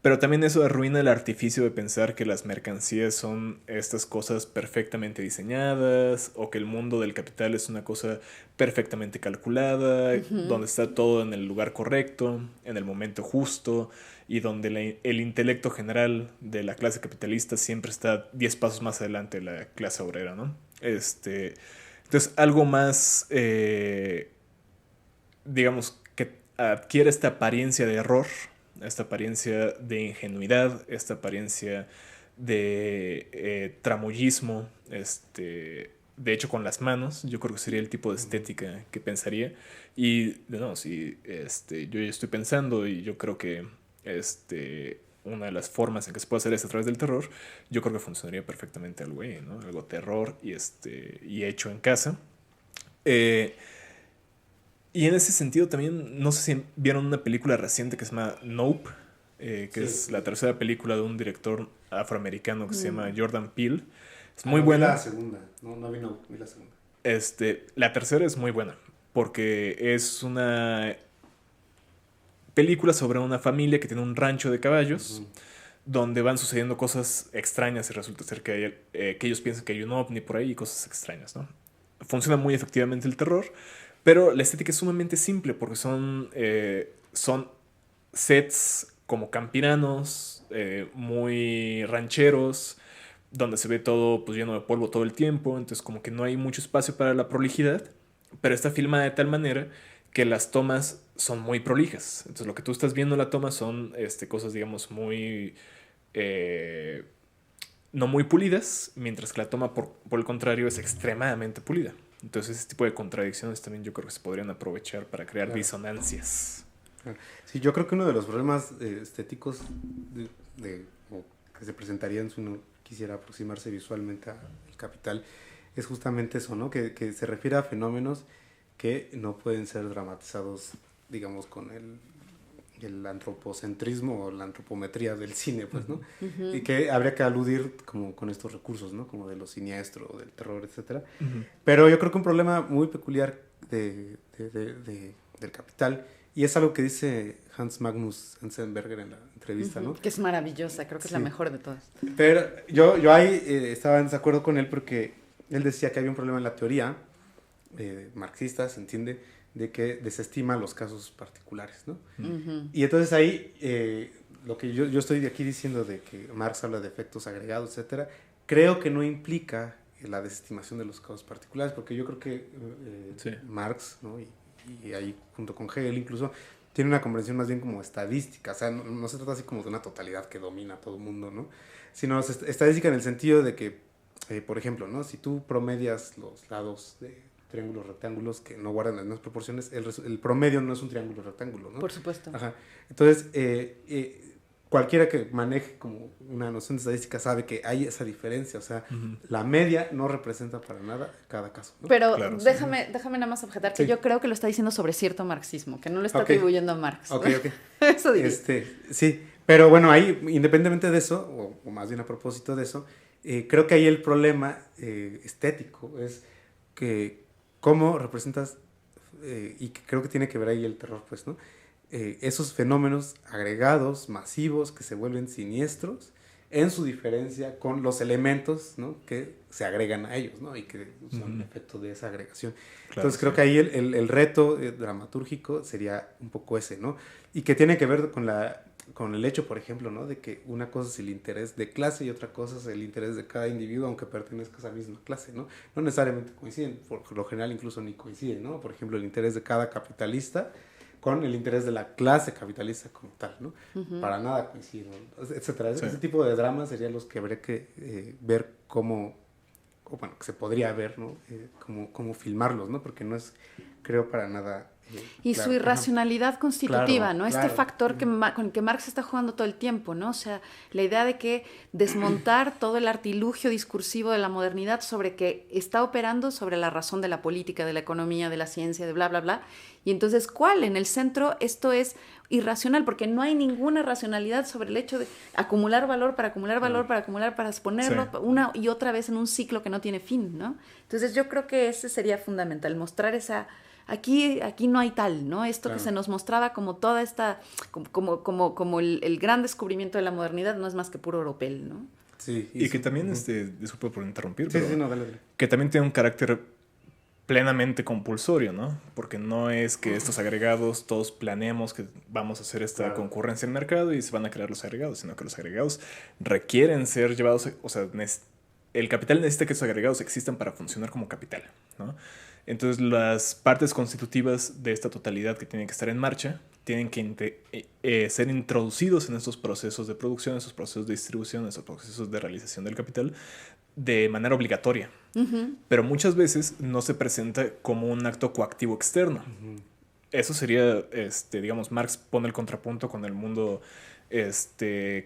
Pero también eso arruina el artificio de pensar que las mercancías son estas cosas perfectamente diseñadas o que el mundo del capital es una cosa perfectamente calculada, donde está todo en el lugar correcto, en el momento justo y donde el intelecto general de la clase capitalista siempre está 10 pasos más adelante de la clase obrera, ¿no? Entonces, algo más, digamos, que adquiere esta apariencia de error, esta apariencia de ingenuidad, esta apariencia de tramoyismo, de hecho con las manos, yo creo que sería el tipo de estética que pensaría. Y no, sí, yo ya estoy pensando y yo creo que una de las formas en que se puede hacer esto a través del terror, yo creo que funcionaría perfectamente algo ahí, ¿no? Algo terror y hecho en casa. Y en ese sentido también, no sé si vieron una película reciente que se llama Nope, que sí, es la tercera película de un director afroamericano que se llama Jordan Peele. Es muy buena. Vi la segunda, no vi Nope, vi la segunda. La tercera es muy buena, porque es una película sobre una familia que tiene un rancho de caballos, donde van sucediendo cosas extrañas y resulta ser que ellos piensan que hay un ovni por ahí y cosas extrañas, ¿no? Funciona muy efectivamente el terror. Pero la estética es sumamente simple porque son sets como campiranos, muy rancheros, donde se ve todo pues, lleno de polvo todo el tiempo, entonces como que no hay mucho espacio para la prolijidad, pero está filmada de tal manera que las tomas son muy prolijas. Entonces lo que tú estás viendo en la toma son cosas, digamos, muy... no muy pulidas, mientras que la toma por el contrario es extremadamente pulida. Entonces ese tipo de contradicciones también yo creo que se podrían aprovechar para crear disonancias. Sí, yo creo que uno de los problemas estéticos o que se presentarían si uno quisiera aproximarse visualmente al capital es justamente eso, ¿no? Que se refiere a fenómenos que no pueden ser dramatizados, digamos, con el antropocentrismo o la antropometría del cine, pues, ¿no? Y que habría que aludir como con estos recursos, ¿no? Como de lo siniestro, del terror, etcétera. Pero yo creo que un problema muy peculiar del capital, y es algo que dice Hans Magnus Enzensberger en la entrevista, ¿no? Que es maravillosa, creo que es la mejor de todas. Pero yo ahí estaba en desacuerdo con él porque él decía que había un problema en la teoría marxista, se entiende, de que desestima los casos particulares, ¿no? Y entonces ahí, lo que yo estoy aquí diciendo de que Marx habla de efectos agregados, etcétera, creo que no implica la desestimación de los casos particulares, porque yo creo que Marx, ¿no? Y ahí junto con Hegel incluso, tiene una comprensión más bien como estadística, o sea, no se trata así como de una totalidad que domina a todo el mundo, ¿no? Sino estadística en el sentido de que, por ejemplo, ¿no? Si tú promedias los lados de triángulos rectángulos que no guardan las mismas proporciones, el promedio no es un triángulo rectángulo, ¿no? Por supuesto. Ajá. Entonces, cualquiera que maneje como una noción de estadística sabe que hay esa diferencia, o sea, la media no representa para nada cada caso, ¿no? Pero claro, déjame nada más objetar que yo creo que lo está diciendo sobre cierto marxismo, que no lo está atribuyendo a Marx. Ok. Eso diría. Sí, pero bueno, ahí, independientemente de eso, o más bien a propósito de eso, creo que ahí el problema estético es que cómo representas, y que creo que tiene que ver ahí el terror, pues, ¿no? Esos fenómenos agregados, masivos, que se vuelven siniestros en su diferencia con los elementos, ¿no? Que se agregan a ellos, ¿no? Y que son efecto de esa agregación. Claro, entonces creo que ahí el reto dramatúrgico sería un poco ese, ¿no? Y que tiene que ver con el hecho, por ejemplo, ¿no? De que una cosa es el interés de clase y otra cosa es el interés de cada individuo, aunque pertenezca a esa misma clase, ¿no? No necesariamente coinciden, por lo general incluso ni coinciden, ¿no? Por ejemplo, el interés de cada capitalista con el interés de la clase capitalista como tal, ¿no? Para nada coinciden, etcétera. Sí. Ese tipo de dramas serían los que habría que ver cómo, o bueno, que se podría ver, ¿no? Cómo filmarlos, ¿no? Porque no es, creo, para nada... Y claro, su irracionalidad constitutiva, ¿no? Este factor con el que Marx está jugando todo el tiempo, ¿no? O sea, la idea de que desmontar todo el artilugio discursivo de la modernidad sobre que está operando sobre la razón de la política, de la economía, de la ciencia, de bla, bla, bla. Y entonces, ¿cuál? En el centro esto es irracional, porque no hay ninguna racionalidad sobre el hecho de acumular valor, para exponerlo una y otra vez en un ciclo que no tiene fin, ¿no? Entonces, yo creo que ese sería fundamental, mostrar esa aquí no hay tal, ¿no? Esto Claro. que se nos mostraba como toda esta, como el gran descubrimiento de la modernidad no es más que puro oropel, ¿no? Sí. Y que también, disculpe por interrumpir, Sí, pero sí, no, dale. que también tiene un carácter plenamente compulsorio, ¿no? Porque no es que estos agregados todos planeemos que vamos a hacer esta Claro. concurrencia en el mercado y se van a crear los agregados, sino que los agregados requieren ser llevados, o sea, el capital necesita que esos agregados existan para funcionar como capital, ¿no? Entonces las partes constitutivas de esta totalidad que tienen que estar en marcha tienen que ser introducidos en estos procesos de producción, en esos procesos de distribución, en esos procesos de realización del capital de manera obligatoria. Uh-huh. Pero muchas veces no se presenta como un acto coactivo externo. Eso sería, digamos, Marx pone el contrapunto con el mundo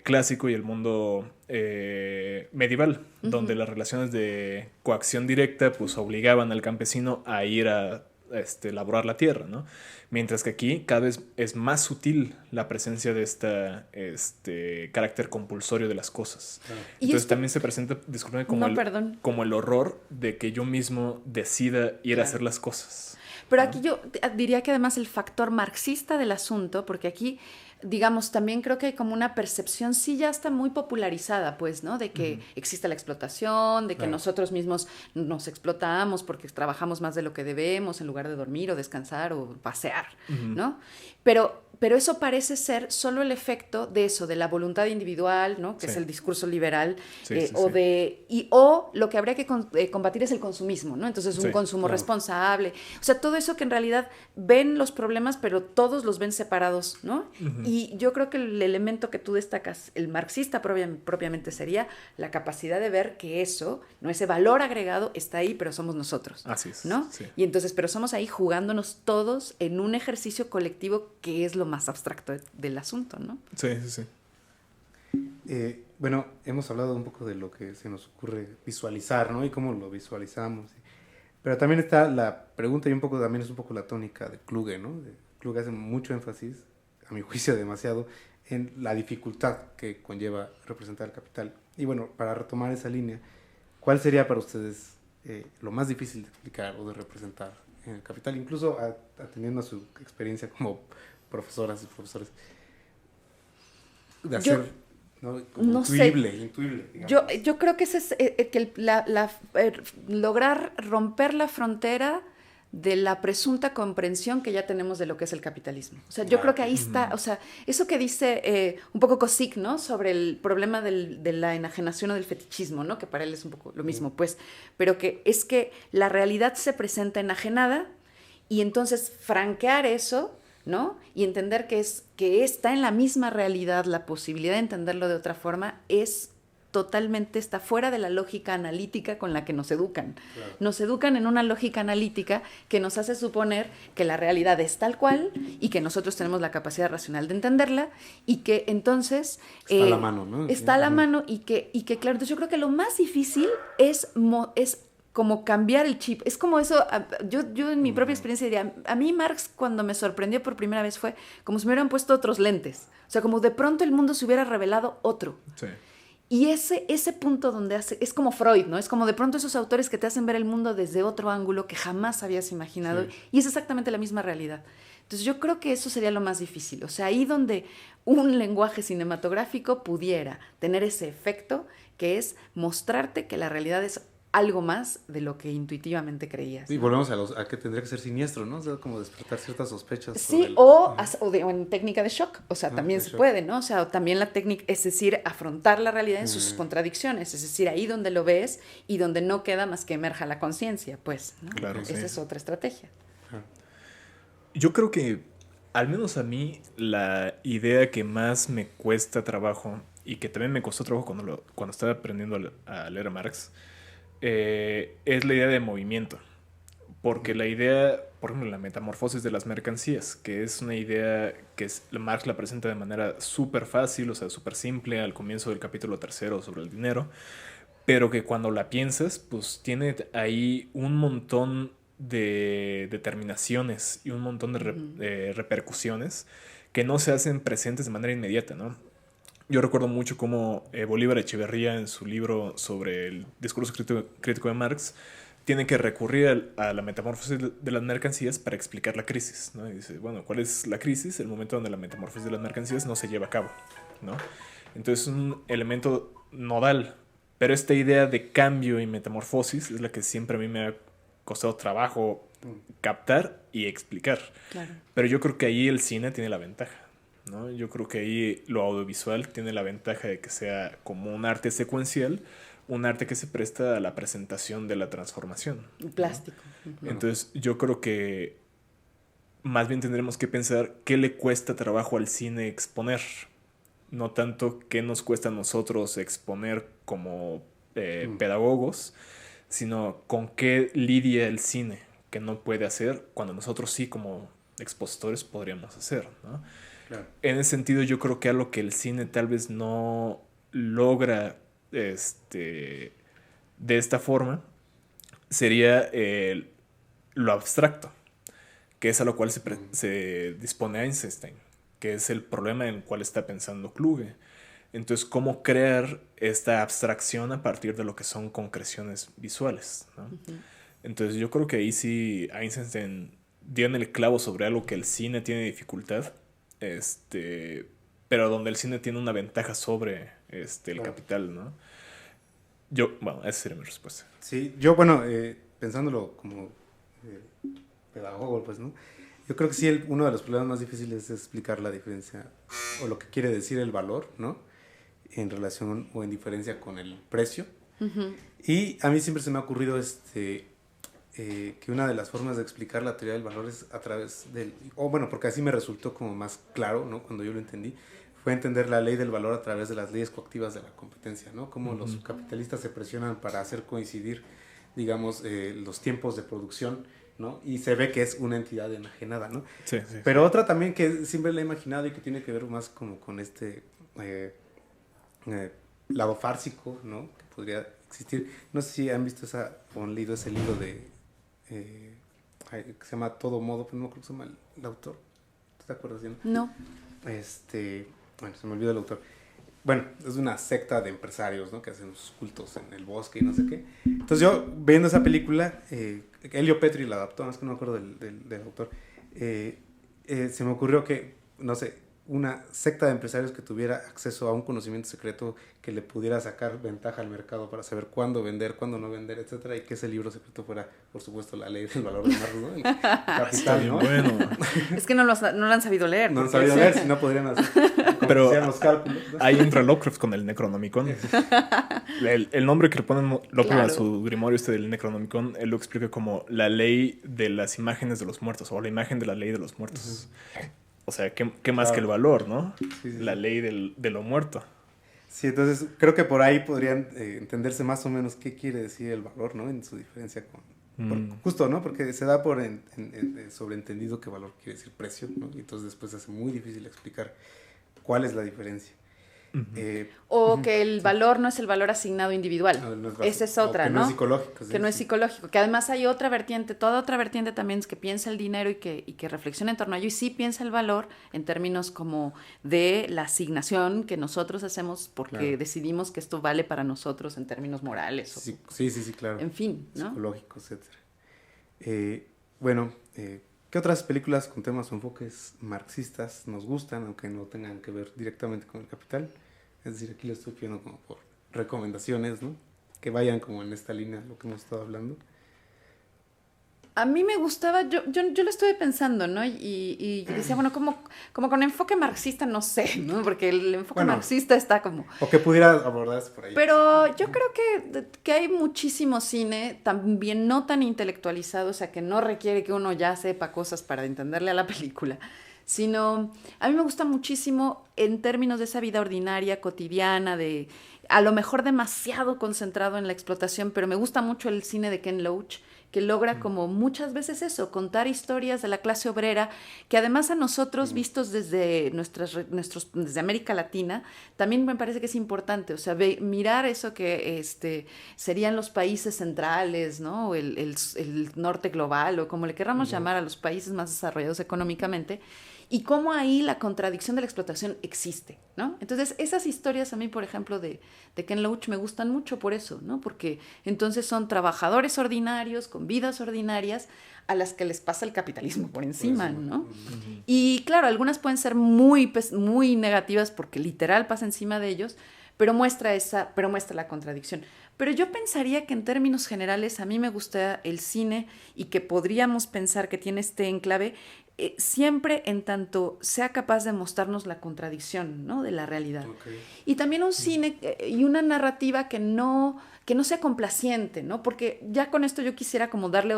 clásico y el mundo medieval, donde las relaciones de coacción directa pues obligaban al campesino a ir a laborar la tierra, ¿no? Mientras que aquí cada vez es más sutil la presencia de este carácter compulsorio de las cosas. Y Entonces esto- también se presenta, disculpen, como, No, perdón. como el horror de que yo mismo decida ir a hacer las cosas. Pero aquí yo diría que además el factor marxista del asunto, porque aquí, digamos, también creo que hay como una percepción, sí, ya está muy popularizada, pues, ¿no? De que existe la explotación, de que Claro. nosotros mismos nos explotamos porque trabajamos más de lo que debemos en lugar de dormir o descansar o pasear, ¿no? Pero eso parece ser solo el efecto de eso, de la voluntad individual, ¿no? Que Sí. es el discurso liberal, Sí, sí, o sí. o lo que habría que combatir es el consumismo, ¿no? Entonces un Sí, consumo claro. responsable. O sea, todo eso que en realidad ven los problemas, pero todos los ven separados, ¿no? Y yo creo que el elemento que tú destacas, el marxista propiamente sería la capacidad de ver que eso, ¿no? Ese valor agregado está ahí, pero somos nosotros, Así es, ¿no? sí. Y entonces, pero somos ahí jugándonos todos en un ejercicio colectivo que es lo más abstracto del asunto, ¿no? Sí, sí, sí. Bueno, hemos hablado un poco de lo que se nos ocurre visualizar, ¿no? Y cómo lo visualizamos. Pero también está la pregunta y un poco también es un poco la tónica de Kluge, ¿no? Kluge hace mucho énfasis, a mi juicio demasiado, en la dificultad que conlleva representar el capital. Y bueno, para retomar esa línea, ¿cuál sería para ustedes lo más difícil de explicar o de representar en el capital? Incluso atendiendo a su experiencia como profesoras y profesores. De hacer, ¿no? Como no sé. intuible, digamos. Yo creo que ese es que lograr romper la frontera de la presunta comprensión que ya tenemos de lo que es el capitalismo. O sea, yo creo que ahí está, o sea, eso que dice un poco Kossig, ¿no? Sobre el problema de la enajenación o del fetichismo, ¿no? Que para él es un poco lo mismo, pues, pero que es que la realidad se presenta enajenada y entonces franquear eso, ¿no? Y entender que está en la misma realidad la posibilidad de entenderlo de otra forma está fuera de la lógica analítica con la que nos educan. Claro. Nos educan en una lógica analítica que nos hace suponer que la realidad es tal cual y que nosotros tenemos la capacidad racional de entenderla y que entonces... Está a la mano, ¿no? Está a la mano y que claro, entonces yo creo que lo más difícil es como cambiar el chip. Es como eso, yo en mi propia experiencia diría, a mí Marx cuando me sorprendió por primera vez fue como si me hubieran puesto otros lentes. O sea, como de pronto el mundo se hubiera revelado otro. Sí. Y ese punto donde es como Freud, ¿no? Es como de pronto esos autores que te hacen ver el mundo desde otro ángulo que jamás habías imaginado. Sí. Y es exactamente la misma realidad. Entonces yo creo que eso sería lo más difícil. O sea, ahí donde un lenguaje cinematográfico pudiera tener ese efecto que es mostrarte que la realidad es algo más de lo que intuitivamente creías. Y ¿no? volvemos a que tendría que ser siniestro, ¿no? O sea, como despertar ciertas sospechas. Sí, sobre o en técnica de shock, o sea, también de se shock. puede, ¿no? O sea, también la técnica, es decir, afrontar la realidad en sus contradicciones, es decir, ahí donde lo ves y donde no queda más que emerja la conciencia, pues, ¿no? Claro, Esa sí. es otra estrategia. Yo creo que, al menos a mí, la idea que más me cuesta trabajo y que también me costó trabajo cuando estaba aprendiendo a leer a Marx, es la idea de movimiento. Porque la idea, por ejemplo, la metamorfosis de las mercancías, que es una idea que Marx la presenta de manera súper fácil, o sea, súper simple al comienzo del capítulo 3 sobre el dinero, pero que cuando la piensas, pues tiene ahí un montón de determinaciones y un montón de repercusiones que no se hacen presentes de manera inmediata, ¿no? Yo recuerdo mucho cómo Bolívar Echeverría, en su libro sobre el discurso crítico de Marx, tiene que recurrir a la metamorfosis de las mercancías para explicar la crisis, ¿no? Y dice, bueno, ¿cuál es la crisis? El momento donde la metamorfosis de las mercancías no se lleva a cabo, ¿no? Entonces es un elemento nodal, pero esta idea de cambio y metamorfosis es la que siempre a mí me ha costado trabajo captar y explicar. Claro. Pero yo creo que ahí el cine tiene la ventaja, ¿no? Yo creo que ahí lo audiovisual tiene la ventaja de que sea como un arte secuencial, un arte que se presta a la presentación de la transformación, ¿no? Plástico. Entonces yo creo que más bien tendremos que pensar qué le cuesta trabajo al cine exponer, no tanto qué nos cuesta a nosotros exponer como pedagogos, sino con qué lidia el cine, que no puede hacer cuando nosotros sí como expositores podríamos hacer, ¿no? Claro. En ese sentido yo creo que algo que el cine tal vez no logra de esta forma sería lo abstracto, que es a lo cual se dispone Eisenstein, que es el problema en el cual está pensando Kluge. Entonces, ¿cómo crear esta abstracción a partir de lo que son concreciones visuales, ¿no? Uh-huh. Entonces, yo creo que ahí sí Eisenstein dio en el clavo sobre algo que el cine tiene dificultad, pero donde el cine tiene una ventaja sobre el capital, ¿no? Bueno, esa sería mi respuesta. Sí, yo, bueno, pensándolo como pedagogo, pues, ¿no? Yo creo que sí, uno de los problemas más difíciles es explicar la diferencia o lo que quiere decir el valor, ¿no? En relación o en diferencia con el precio. Uh-huh. Y a mí siempre se me ha ocurrido que una de las formas de explicar la teoría del valor es a través porque así me resultó como más claro, ¿no? Cuando yo lo entendí, fue entender la ley del valor a través de las leyes coactivas de la competencia, ¿no? Cómo uh-huh. los capitalistas se presionan para hacer coincidir, digamos, los tiempos de producción, ¿no? Y se ve que es una entidad enajenada, ¿no? Sí, sí. Pero otra también que siempre le he imaginado y que tiene que ver más como con lado fársico, ¿no? Que podría existir. No sé si han visto o han leído ese libro que se llama Todo Modo, pero no me acuerdo cómo se llama el autor. ¿Te acuerdas? No. Bueno, se me olvidó el autor. Bueno, es una secta de empresarios, ¿no? Que hacen sus cultos en el bosque y no sé qué. Entonces yo, viendo esa película, Elio Petri la adaptó, más que no me acuerdo del autor, se me ocurrió que, no sé, una secta de empresarios que tuviera acceso a un conocimiento secreto que le pudiera sacar ventaja al mercado para saber cuándo vender, cuándo no vender, etcétera, y que ese libro secreto fuera, por supuesto, la ley del valor de Marx, ¿no? El capital, ¿no? Bueno. Es que no lo han sabido leer. No han sabido leer, si no podrían hacer pero los cálculos, ¿no? Ahí entra Lovecraft con el Necronomicon. El nombre que le ponen Lovecraft claro. a su grimorio del Necronomicon, él lo explica como la ley de las imágenes de los muertos, o la imagen de la ley de los muertos. Uh-huh. O sea, ¿qué más claro. que el valor, no? Sí. La ley de lo muerto. Sí, entonces creo que por ahí podrían entenderse más o menos qué quiere decir el valor, ¿no? En su diferencia justo, ¿no? Porque se da por sobreentendido que valor quiere decir precio, ¿no? Y entonces después se hace muy difícil explicar cuál es la diferencia. Uh-huh. O que el valor no es el valor asignado individual. No es esa es otra, ¿no? No es psicológico. Que no es psicológico. Que además hay otra vertiente, toda otra vertiente también es que piensa el dinero y que reflexiona en torno a ello y sí piensa el valor en términos como de la asignación que nosotros hacemos porque claro. decidimos que esto vale para nosotros en términos morales. Sí, claro. En fin, ¿no? Psicológicos, etcétera. ¿Qué otras películas con temas o enfoques marxistas nos gustan, aunque no tengan que ver directamente con el capital? Es decir, aquí lo estoy pidiendo como por recomendaciones, ¿no? Que vayan como en esta línea, lo que hemos estado hablando. A mí me gustaba, yo lo estuve pensando, ¿no? Y decía, bueno, como con enfoque marxista, no sé, ¿no? Porque el enfoque marxista está como... O que pudiera abordarse por ahí. Pero yo creo que hay muchísimo cine, también no tan intelectualizado, o sea, que no requiere que uno ya sepa cosas para entenderle a la película, sino a mí me gusta muchísimo en términos de esa vida ordinaria, cotidiana, de a lo mejor demasiado concentrado en la explotación, pero me gusta mucho el cine de Ken Loach, que logra como muchas veces eso, contar historias de la clase obrera, que además a nosotros vistos desde desde América Latina, también me parece que es importante, o sea, mirar eso que serían los países centrales, ¿no? O el norte global, o como le queramos llamar a los países más desarrollados económicamente, y cómo ahí la contradicción de la explotación existe, ¿no? Entonces, esas historias a mí, por ejemplo, de Ken Loach me gustan mucho por eso, ¿no? Porque entonces son trabajadores ordinarios, con vidas ordinarias, a las que les pasa el capitalismo por encima, ¿no? Ujú. Y claro, algunas pueden ser muy, muy negativas porque literal pasa encima de ellos, pero muestra la contradicción. Pero yo pensaría que en términos generales a mí me gusta el cine y que podríamos pensar que tiene este enclave siempre en tanto sea capaz de mostrarnos la contradicción, ¿no? De la realidad. Okay. Y también un cine y una narrativa que no sea complaciente, ¿no? Porque ya con esto yo quisiera como darle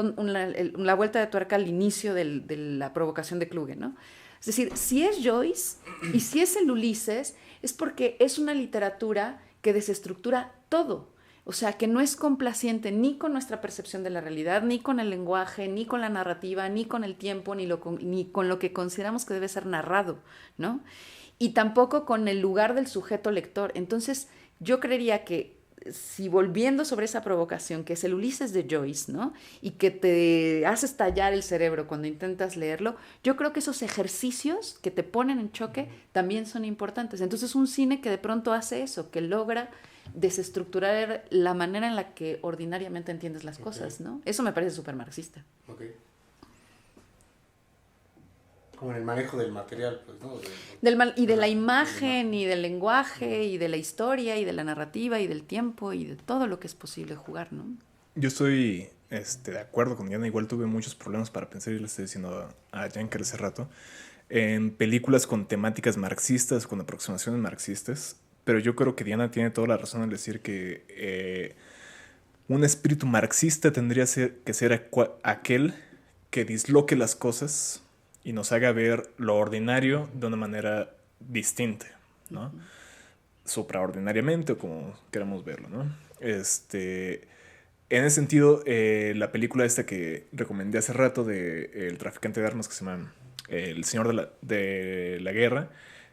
la vuelta de tuerca al inicio de la provocación de Kluge, ¿no? Es decir, si es Joyce y si es el Ulises, es porque es una literatura que desestructura todo. O sea, que no es complaciente ni con nuestra percepción de la realidad, ni con el lenguaje, ni con la narrativa, ni con el tiempo, ni con lo que consideramos que debe ser narrado, ¿no? Y tampoco con el lugar del sujeto lector. Entonces, yo creería que si volviendo sobre esa provocación, que es el Ulises de Joyce, ¿no? Y que te hace estallar el cerebro cuando intentas leerlo, yo creo que esos ejercicios que te ponen en choque también son importantes. Entonces, un cine que de pronto hace eso, que logra desestructurar la manera en la que ordinariamente entiendes las cosas, ¿no? Eso me parece súper marxista. Okay. Como en el manejo del material, pues, ¿no? Y de la imagen, y del lenguaje, y de la historia, y de la narrativa, y del tiempo, y de todo lo que es posible jugar, ¿no? Yo estoy de acuerdo con Diana. Igual tuve muchos problemas para pensar, y le estoy diciendo a Yanker hace rato, en películas con temáticas marxistas, con aproximaciones marxistas. Pero yo creo que Diana tiene toda la razón al decir que un espíritu marxista tendría que ser aquel que disloque las cosas y nos haga ver lo ordinario de una manera distinta, ¿no? Supraordinariamente, o como queramos verlo, ¿no? En ese sentido, la película esta que recomendé hace rato de el traficante de armas, que se llama El Señor de la Guerra,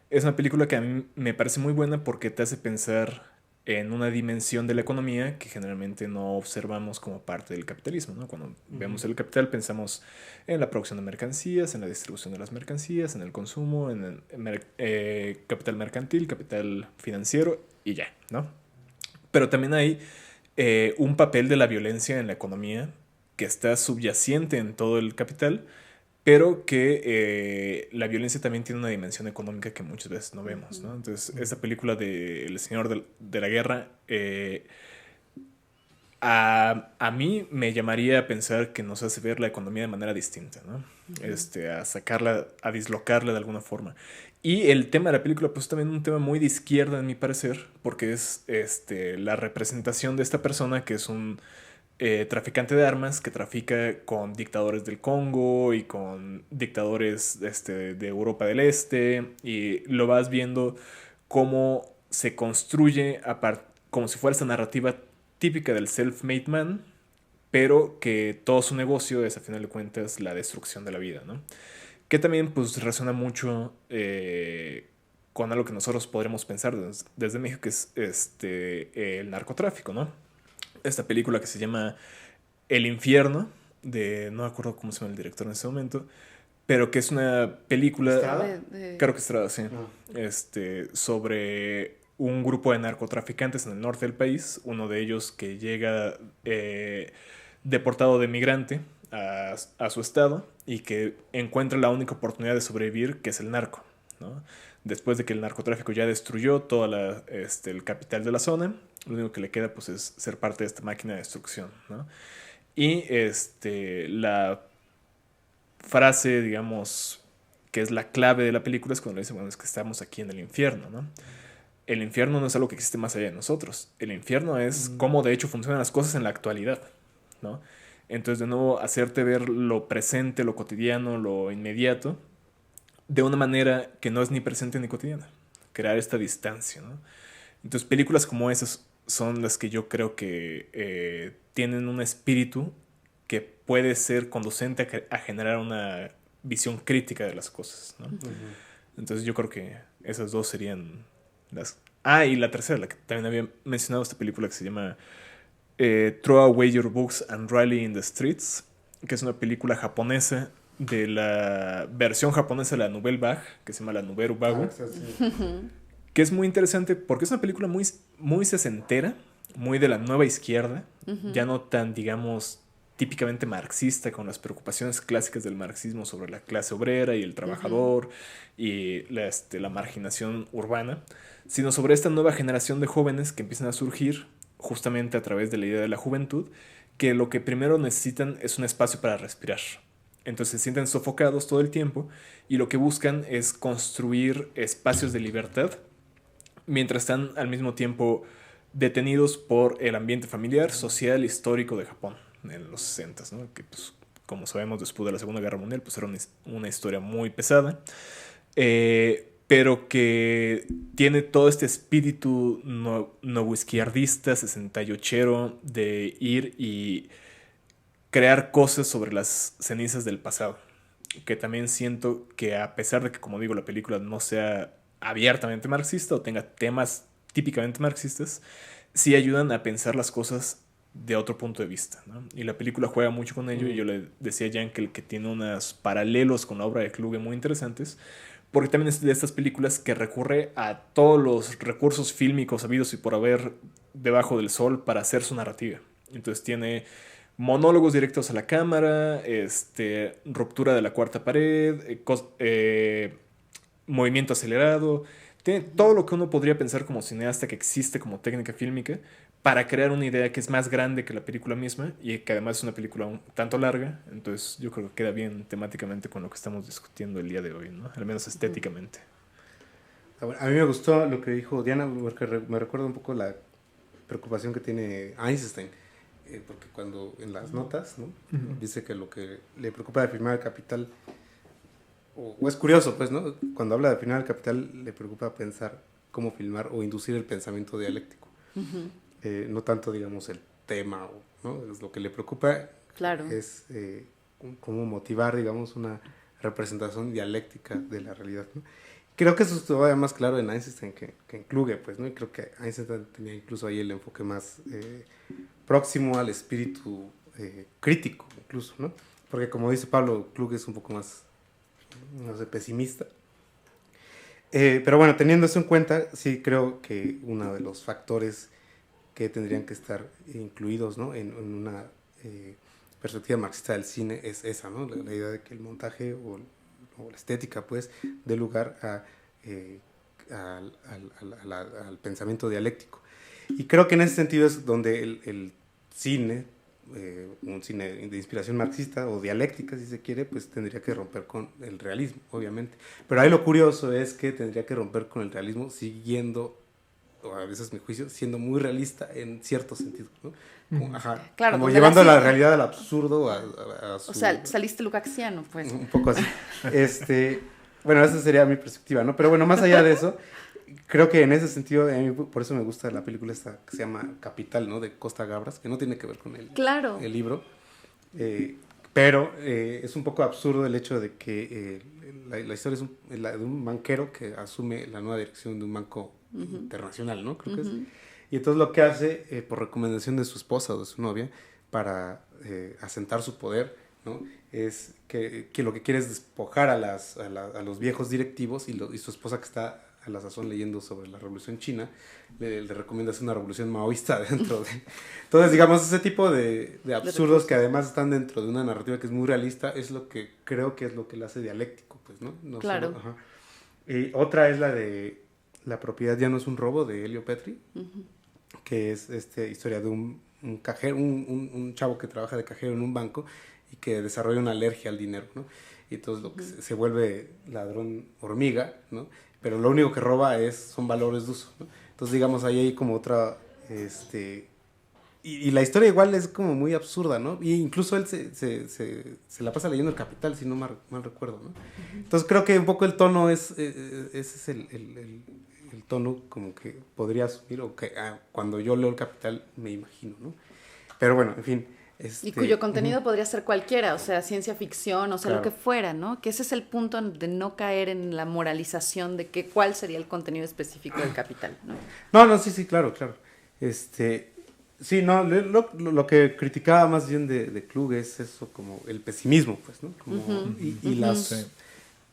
es una película que a mí me parece muy buena porque te hace pensar en una dimensión de la economía que generalmente no observamos como parte del capitalismo, ¿no? Cuando vemos el capital pensamos en la producción de mercancías, en la distribución de las mercancías, en el consumo, en el capital mercantil, capital financiero y ya, ¿no? Pero también hay un papel de la violencia en la economía que está subyacente en todo el capital, pero que la violencia también tiene una dimensión económica que muchas veces no vemos, ¿no? Entonces, esta película de El Señor de la Guerra, a mí me llamaría a pensar que nos hace ver la economía de manera distinta, ¿no? A sacarla, a dislocarla de alguna forma. Y el tema de la película, pues también un tema muy de izquierda, en mi parecer, porque es la representación de esta persona que es un traficante de armas que trafica con dictadores del Congo y con dictadores de Europa del Este, y lo vas viendo cómo se construye como si fuera esa narrativa típica del self-made man, pero que todo su negocio es a final de cuentas la destrucción de la vida, ¿no? Que también pues resuena mucho con algo que nosotros podremos pensar desde México, que es el narcotráfico, ¿no? Esta película que se llama El Infierno, no me acuerdo cómo se llama el director en ese momento, pero que es una película... ¿Estrada? Creo que Estrada, sí. No. Sobre un grupo de narcotraficantes en el norte del país, uno de ellos que llega deportado de migrante a su estado y que encuentra la única oportunidad de sobrevivir, que es el narco, ¿no? Después de que el narcotráfico ya destruyó todo el capital de la zona, lo único que le queda pues es ser parte de esta máquina de destrucción, ¿no? Y la frase, digamos, que es la clave de la película es cuando le dice, bueno, es que estamos aquí en el infierno, ¿no? El infierno no es algo que existe más allá de nosotros. El infierno es cómo de hecho funcionan las cosas en la actualidad, ¿no? Entonces, de nuevo, hacerte ver lo presente, lo cotidiano, lo inmediato, de una manera que no es ni presente ni cotidiana. Crear esta distancia, ¿no? Entonces, películas como esas son las que yo creo que tienen un espíritu que puede ser conducente a generar una visión crítica de las cosas, ¿no? Entonces, yo creo que esas dos serían las... Ah, y la tercera, la que también había mencionado, esta película que se llama Throw Away Your Books and Rally in the Streets, que es una película japonesa de la versión japonesa de la Nouvelle Vague, que se llama la Nouvelle Vague, que es muy interesante porque es una película muy, muy sesentera, muy de la nueva izquierda, ya no tan, digamos, típicamente marxista, con las preocupaciones clásicas del marxismo sobre la clase obrera y el trabajador y la marginación urbana, sino sobre esta nueva generación de jóvenes que empiezan a surgir justamente a través de la idea de la juventud, que lo que primero necesitan es un espacio para respirar. Entonces se sienten sofocados todo el tiempo y lo que buscan es construir espacios de libertad mientras están al mismo tiempo detenidos por el ambiente familiar, social, histórico de Japón en los 60, ¿no? Que pues, como sabemos, después de la Segunda Guerra Mundial, pues era una historia muy pesada, pero que tiene todo este espíritu novoizquierdista, 68ero, de ir y crear cosas sobre las cenizas del pasado. Que también siento que, a pesar de que, como digo, la película no sea abiertamente marxista o tenga temas típicamente marxistas, sí ayudan a pensar las cosas de otro punto de vista, ¿no? Y la película juega mucho con ello, y yo le decía a Jan que tiene unos paralelos con la obra de Kluge muy interesantes, porque también es de estas películas que recurre a todos los recursos fílmicos habidos y por haber debajo del sol para hacer su narrativa. Entonces tiene monólogos directos a la cámara, ruptura de la cuarta pared, movimiento acelerado. Tiene todo lo que uno podría pensar como cineasta que existe como técnica fílmica para crear una idea que es más grande que la película misma y que además es una película un tanto larga. Entonces yo creo que queda bien temáticamente con lo que estamos discutiendo el día de hoy, ¿no? Al menos estéticamente. A mí me gustó lo que dijo Diana, porque me recuerda un poco la preocupación que tiene Einstein, porque cuando en las notas, ¿no? Dice que lo que le preocupa de filmar El Capital, o es curioso, pues, ¿no? Cuando habla de filmar El Capital, le preocupa pensar cómo filmar o inducir el pensamiento dialéctico. No tanto, digamos, el tema, ¿no? Es lo que le preocupa, claro, es cómo motivar, digamos, una representación dialéctica de la realidad, ¿no? Creo que eso es todavía más claro en Einstein que en Kluge, pues, ¿no? Y creo que Einstein tenía incluso ahí el enfoque más próximo al espíritu crítico, incluso, ¿no? Porque como dice Pablo, Kluge es un poco más, no sé, pesimista. Pero bueno, teniendo eso en cuenta, sí creo que uno de los factores que tendrían que estar incluidos, ¿no? en una perspectiva marxista del cine es esa, ¿no? La idea de que el montaje o la estética, pues, dé lugar al pensamiento dialéctico. Y creo que en ese sentido es donde el cine, un cine de inspiración marxista o dialéctica, si se quiere, pues tendría que romper con el realismo, obviamente. Pero ahí lo curioso es que tendría que romper con el realismo siguiendo, o a veces mi juicio, siendo muy realista en cierto sentido, ¿no? Como, claro, como llevando la realidad al absurdo a su... O sea, saliste lucaxiano, pues. Un poco así. Bueno, esa sería mi perspectiva, ¿no? Pero bueno, más allá de eso, creo que en ese sentido, por eso me gusta la película esta que se llama Capital, ¿no? De Costa Gabras, que no tiene que ver con el libro. Pero es un poco absurdo el hecho de que la historia es la de un banquero que asume la nueva dirección de un banco internacional, ¿no? Creo que es. Y entonces lo que hace, por recomendación de su esposa o de su novia, para asentar su poder, ¿no? Es que lo que quiere es despojar a los viejos directivos y su esposa, que está a la sazón leyendo sobre la revolución china, le recomienda hacer una revolución maoísta dentro de... Entonces, digamos, ese tipo de absurdos que además están dentro de una narrativa que es muy realista, es lo que creo que es lo que la hace dialéctico, pues, ¿no? No claro. Solo, y otra es la de La propiedad ya no es un robo, de Elio Petri, que es historia de un cajero, un chavo que trabaja de cajero en un banco y que desarrolla una alergia al dinero, ¿no? Y entonces lo que se vuelve ladrón hormiga, ¿no? Pero lo único que roba son valores de uso, ¿no? Entonces, digamos, ahí hay como otra, y la historia igual es como muy absurda, ¿no? Y incluso él se la pasa leyendo El Capital, si no mal recuerdo, ¿no? Entonces creo que un poco el tono ese es el tono como que podría asumir, o que cuando yo leo El Capital me imagino, ¿no? Pero bueno, en fin. Y cuyo contenido podría ser cualquiera, o sea, ciencia ficción, o sea, claro, lo que fuera, ¿no? Que ese es el punto de no caer en la moralización de cuál sería el contenido específico del Capital, ¿no? No, sí, claro. Sí, no, lo que criticaba más bien de Klug es eso, como el pesimismo, pues, ¿no? Como, Ujú, y Sí.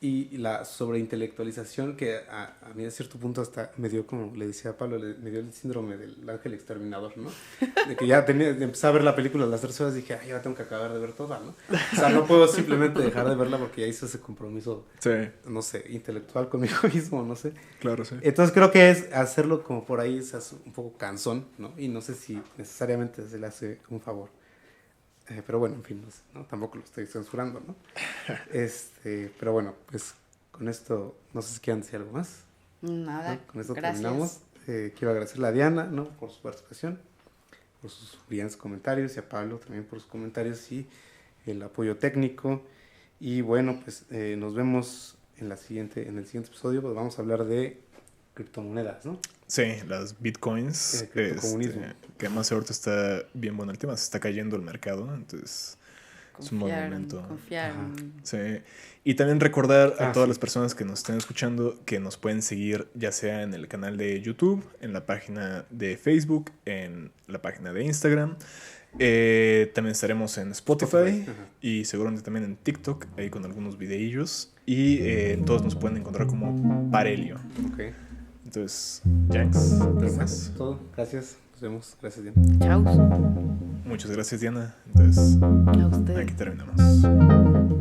y la sobreintelectualización que a mí a cierto punto hasta me dio, como le decía a Pablo, me dio el síndrome del ángel exterminador, ¿no? De que ya empecé a ver la película a las 3 horas y dije, ay, ya tengo que acabar de ver toda, ¿no? O sea, no puedo simplemente dejar de verla porque ya hice ese compromiso, Sí, no sé, intelectual conmigo mismo, no sé. claro, sí. Entonces creo que es hacerlo como por ahí, se hace un poco cansón, ¿no? Y no sé si necesariamente se le hace un favor. Pero bueno, en fin, no sé, ¿no? Tampoco lo estoy censurando, ¿no? Pero bueno, pues con esto, no sé si quieran decir algo más, Nada, ¿no? Con esto gracias. terminamos. Quiero agradecerle a Diana, ¿no? Por su participación, por sus brillantes comentarios, y a Pablo también por sus comentarios y el apoyo técnico. Y bueno, pues nos vemos en el siguiente episodio, pues vamos a hablar de criptomonedas, ¿no? Sí, las bitcoins, Criptocomunismo. que además ahorita está bien bueno el tema, se está cayendo el mercado, entonces es un buen momento. Confiaron. Sí. Y también recordar a todas Sí. las personas que nos estén escuchando que nos pueden seguir ya sea en el canal de YouTube, en la página de Facebook, en la página de Instagram. También estaremos en Spotify Ajá. y seguramente también en TikTok, ahí con algunos videillos. Y todos nos pueden encontrar como Parelio. Ok. Entonces, Jax, ¿algo Pues, más? todo. Gracias. Nos vemos. Gracias, Diana. Chau. Muchas gracias, Diana. Entonces, A ustedes. aquí terminamos.